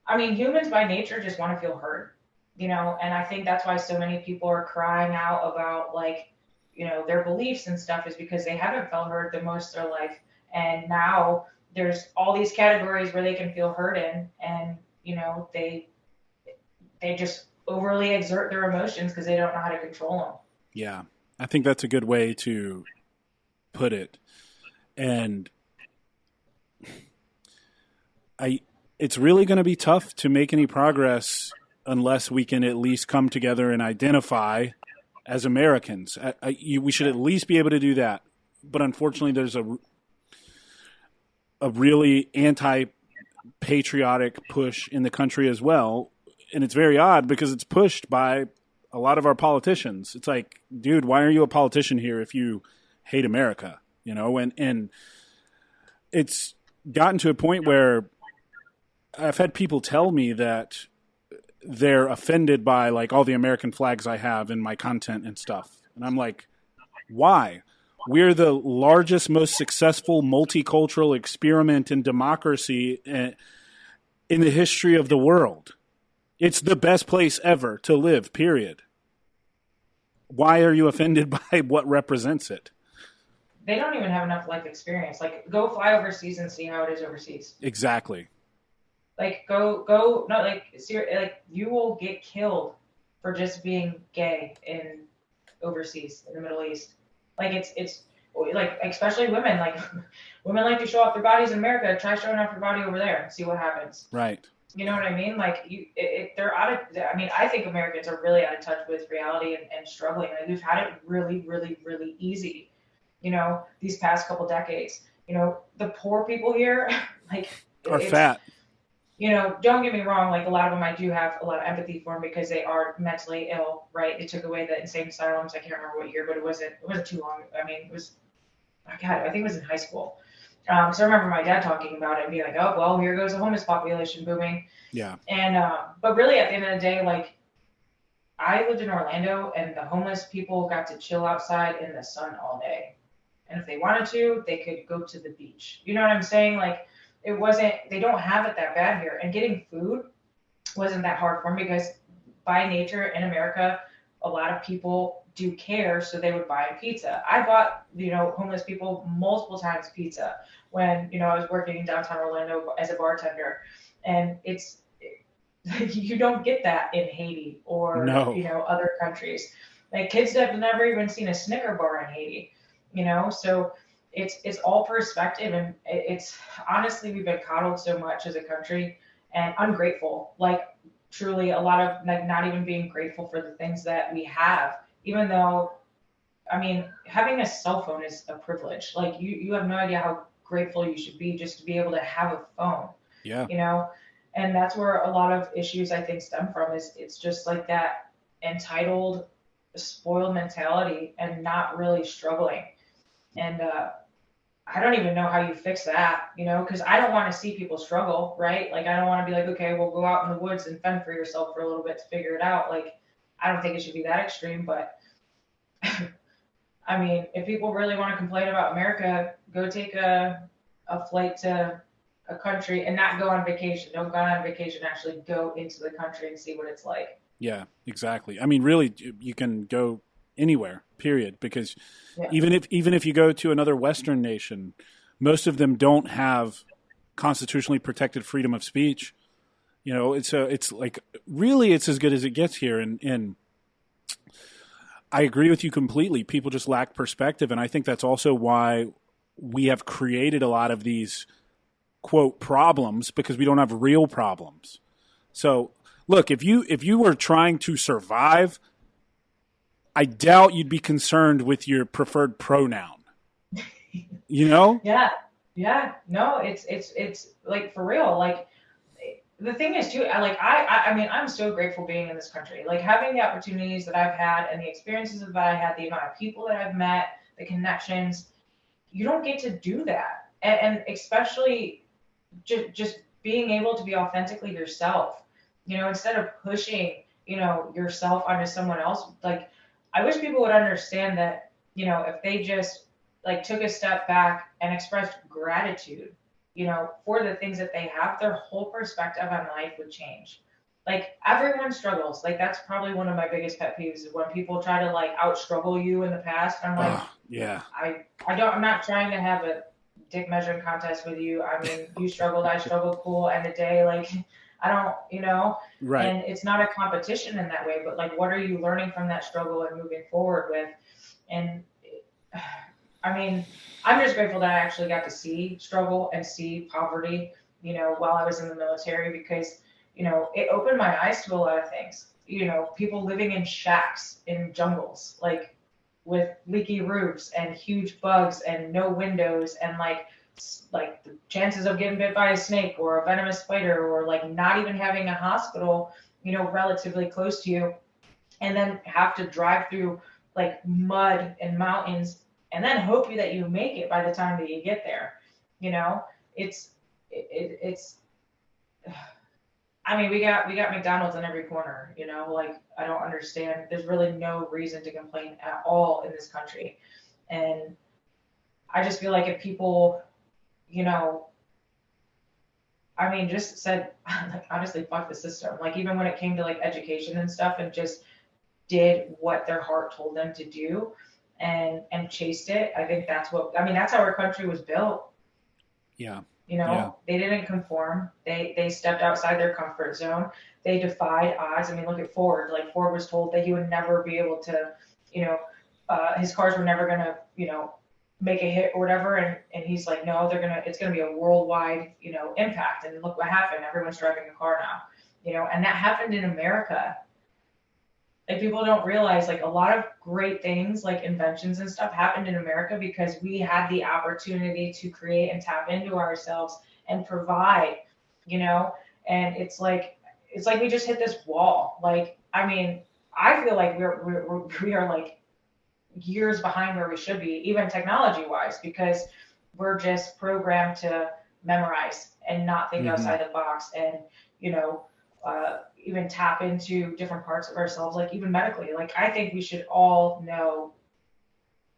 humans by nature just want to feel heard, and I think that's why so many people are crying out about their beliefs and stuff is because they haven't felt heard the most of their life. And now there's all these categories where they can feel heard in, and, they just overly exert their emotions because they don't know how to control them. Yeah. I think that's a good way to put it. And it's really going to be tough to make any progress unless we can at least come together and identify as Americans. We should at least be able to do that. But unfortunately, there's a really anti-patriotic push in the country as well. And it's very odd because it's pushed by a lot of our politicians. It's like, dude, why are you a politician here if you hate America? And it's gotten to a point where I've had people tell me that they're offended by all the American flags I have in my content and stuff. And I'm like, why? we're the largest, most successful multicultural experiment in democracy in the history of the world. It's the best place ever to live, period. Why are you offended by what represents it? They don't even have enough life experience. Like, go fly overseas and see how it is overseas. Exactly. Like, no, like, you will get killed for just being gay in overseas in the Middle East. Like, it's like, especially women. Like, women like to show off their bodies in America. Try showing off your body over there and see what happens. Right. You know what I mean? Like, they're out of. I mean, I think Americans are really out of touch with reality and struggling. Like, we've had it really, really, really easy. These past couple decades. The poor people here, like, Are it's, fat. Don't get me wrong, like, a lot of them I do have a lot of empathy for them because they are mentally ill, right? They took away the insane asylums. I can't remember what year, but it wasn't too long. I mean, it was, oh God, I think it was in high school. So I remember my dad talking about it and being like, oh, well, here goes the homeless population booming. Yeah. And, but really at the end of the day, like, I lived in Orlando and the homeless people got to chill outside in the sun all day. And if they wanted to, they could go to the beach. You know what I'm saying? Like, they don't have it that bad here. And getting food wasn't that hard for me because by nature in America, a lot of people do care, so they would buy pizza. I bought, homeless people multiple times pizza when, I was working in downtown Orlando as a bartender. And you don't get that in Haiti or, No. other countries. Like, kids have never even seen a Snicker bar in Haiti, so it's all perspective, and it's honestly, we've been coddled so much as a country and ungrateful, like, truly a lot of, like, not even being grateful for the things that we have, even though, I mean, having a cell phone is a privilege. Like, you have no idea how grateful you should be just to be able to have a phone. Yeah. And that's where a lot of issues I think stem from is it's just like that entitled, spoiled mentality and not really struggling. And I don't even know how you fix that, because I don't want to see people struggle, right? Like, I don't want to be like, okay, well, go out in the woods and fend for yourself for a little bit to figure it out. Like, I don't think it should be that extreme, but I mean, if people really want to complain about America, go take a flight to a country and not go on vacation. Don't go on vacation, actually go into the country and see what it's like. Yeah, exactly. I mean, really, you can go anywhere, period, because Yeah. even if you go to another Western nation, most of them don't have constitutionally protected freedom of speech. It's like, really, it's as good as it gets here. And I agree with you completely. People just lack perspective, and I think that's also why we have created a lot of these quote problems, because we don't have real problems. So, look, if you were trying to survive, I doubt you'd be concerned with your preferred pronoun. Yeah. No, it's like, for real. Like, the thing is too, I mean, I'm so grateful being in this country, like, having the opportunities that I've had and the experiences that I had, the amount of people that I've met, the connections. You don't get to do that, and especially just being able to be authentically yourself. Instead of pushing, yourself onto someone else. Like, I wish people would understand that, if they just, like, took a step back and expressed gratitude, for the things that they have, their whole perspective on life would change. Like, everyone struggles. Like, that's probably one of my biggest pet peeves is when people try to, like, out struggle you in the past. I'm like, yeah. I'm not trying to have a dick measuring contest with you. I mean, you struggled, I struggled, cool, end of day. Like, I don't, Right. and it's not a competition in that way, but, like, what are you learning from that struggle and moving forward with? And I mean, I'm just grateful that I actually got to see struggle and see poverty, while I was in the military, because, it opened my eyes to a lot of things. People living in shacks in jungles, like, with leaky roofs and huge bugs and no windows, and, like, the chances of getting bit by a snake or a venomous spider, or, like, not even having a hospital, relatively close to you, and then have to drive through, like, mud and mountains, and then hope that you make it by the time that you get there. It's I mean, we got McDonald's in every corner, like, I don't understand. There's really no reason to complain at all in this country. And I just feel like if people, you know, I mean, just said, like, honestly, fuck the system. Like, even when it came to like education and stuff, and just did what their heart told them to do and chased it. I think that's what, I mean, that's how our country was built. Yeah. You Yeah. know, they didn't conform. They stepped outside their comfort zone. They defied odds. I mean, look at Ford. Like Ford was told that he would never be able to, you know, his cars were never gonna, make a hit or whatever. And he's like, no, it's gonna be a worldwide, impact. And look what happened. Everyone's driving a car now, and that happened in America. Like people don't realize like a lot of great things like inventions and stuff happened in America because we had the opportunity to create and tap into ourselves and provide, you know, and it's like we just hit this wall. Like, I mean, I feel like we are like years behind where we should be, even technology wise, because we're just programmed to memorize and not think Mm-hmm. outside the box and, you know, even tap into different parts of ourselves, like even medically. Like I think we should all know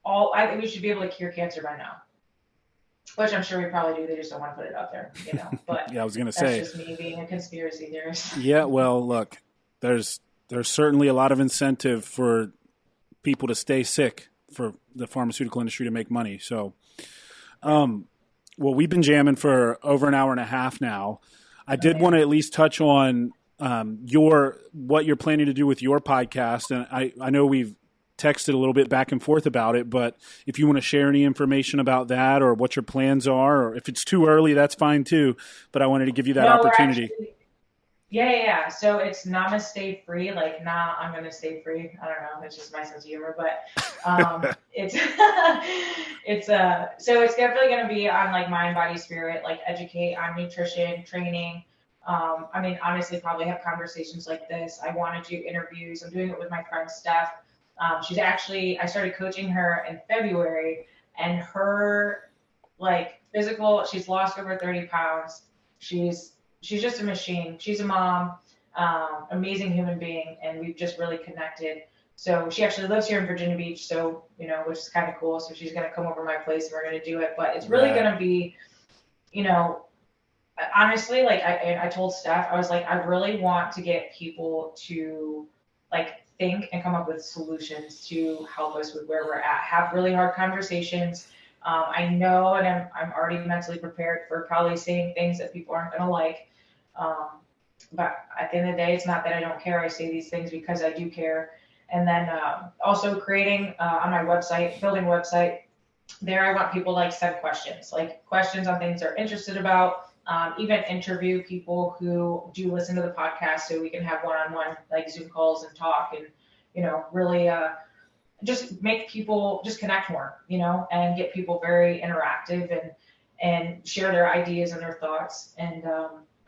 I think we should be able to cure cancer by now. Which I'm sure we probably do, they just don't want to put it out there, But Yeah, I was going to that's say. just me being a conspiracy theorist. Yeah, well, look, there's certainly a lot of incentive for people to stay sick for the pharmaceutical industry to make money. So, well, we've been jamming for over an hour and a half now. I did want to at least touch on what you're planning to do with your podcast, and I know we've texted a little bit back and forth about it, but if you want to share any information about that or what your plans are, or if it's too early, that's fine too. But I wanted to give you that No, we're opportunity. actually, yeah. So it's Namaste free, like nah, I'm gonna stay free. I don't know, it's just my sense of humor, but it's so it's definitely gonna be on like mind, body, spirit, like educate on nutrition, training. I mean, honestly, probably have conversations like this. I want to do interviews. I'm doing it with my friend Steph. I started coaching her in February, and her like physical, she's lost over 30 pounds. She's just a machine. She's a mom, amazing human being, and we've just really connected. So she actually lives here in Virginia Beach, so which is kind of cool. So she's gonna come over to my place and we're gonna do it. But it's really gonna be, you know, honestly, like I told Steph, I was like, I really want to get people to like think and come up with solutions to help us with where we're at. Have really hard conversations. I know, and I'm already mentally prepared for probably saying things that people aren't gonna like. But at the end of the day, it's not that I don't care. I say these things because I do care. And then also creating on my website, building a website. There, I want people to like send questions, like questions on things they're interested about. Even interview people who do listen to the podcast, so we can have one-on-one like Zoom calls and talk, and really just make people just connect more, and get people very interactive and share their ideas and their thoughts. And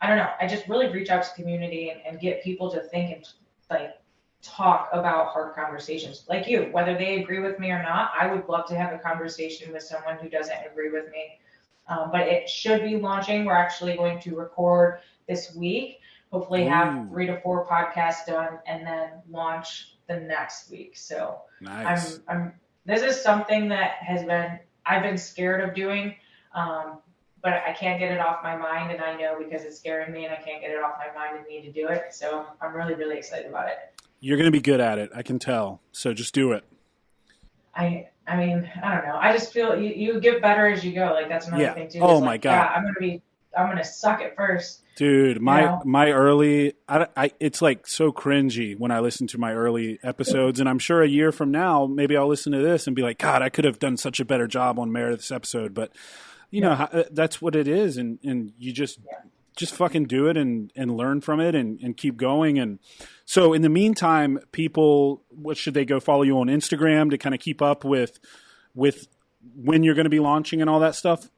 I don't know, I just really reach out to community and get people to think and like talk about hard conversations like you, whether they agree with me or not. I would love to have a conversation with someone who doesn't agree with me. But it should be launching. We're actually going to record this week, hopefully have 3 to 4 podcasts done, and then launch the next week. So nice. this is something that I've been scared of doing, but I can't get it off my mind, and I know because it's scaring me and I can't get it off my mind and need to do it. So I'm really, really excited about it. You're going to be good at it. I can tell. So just do it. I mean, I don't know. I just feel you get better as you go. Like that's another thing too. Oh my God. Yeah, I'm gonna suck at first. Dude, my early, it's like so cringy when I listen to my early episodes, and I'm sure a year from now, maybe I'll listen to this and be like, God, I could have done such a better job on Meredith's episode. But you know, that's what it is, and you just fucking do it and learn from it and keep going. And so in the meantime, people, what should they go follow you on Instagram to kind of keep up with when you're going to be launching and all that stuff?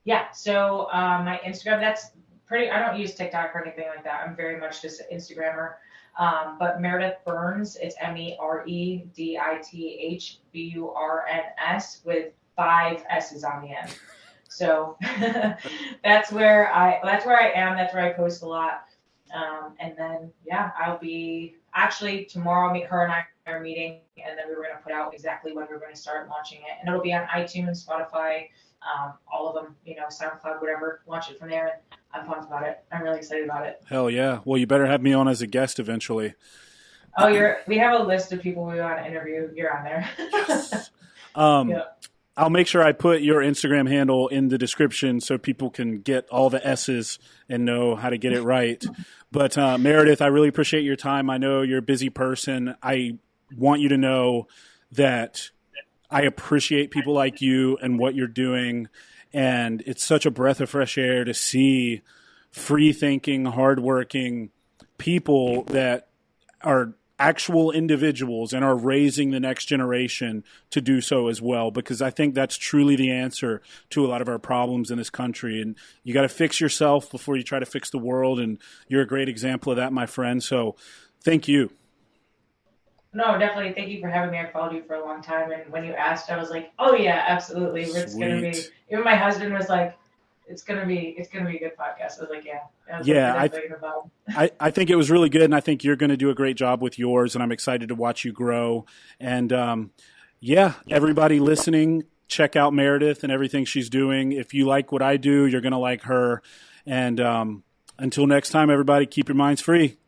Yeah. So my Instagram, that's pretty, I don't use TikTok or anything like that. I'm very much just an Instagrammer. But Meredith Burns, it's MEREDITHBURNS with 5 S's on the end. So that's where I am. That's where I post a lot. And then, I'll be actually tomorrow, her and I our meeting, and then we were going to put out exactly when we were going to start launching it. And it'll be on iTunes, Spotify, all of them, SoundCloud, whatever. Launch it from there. And I'm pumped about it. I'm really excited about it. Hell yeah. Well, you better have me on as a guest eventually. Oh, we have a list of people we want to interview. You're on there. Yes. Yeah. I'll make sure I put your Instagram handle in the description so people can get all the S's and know how to get it right. But Meredith, I really appreciate your time. I know you're a busy person. I want you to know that I appreciate people like you and what you're doing. And it's such a breath of fresh air to see free-thinking, hardworking people that are actual individuals and are raising the next generation to do so as well, because I think that's truly the answer to a lot of our problems in this country. And you got to fix yourself before you try to fix the world. And you're a great example of that, my friend. So thank you. No, definitely. Thank you for having me. I followed you for a long time. And when you asked, I was like, oh yeah, absolutely. It's going to be, even my husband was like, it's gonna be a good podcast. I was like, I think it was really good, and I think you're going to do a great job with yours, and I'm excited to watch you grow. And everybody listening, check out Meredith and everything she's doing. If you like what I do, you're going to like her. And until next time, everybody, keep your minds free.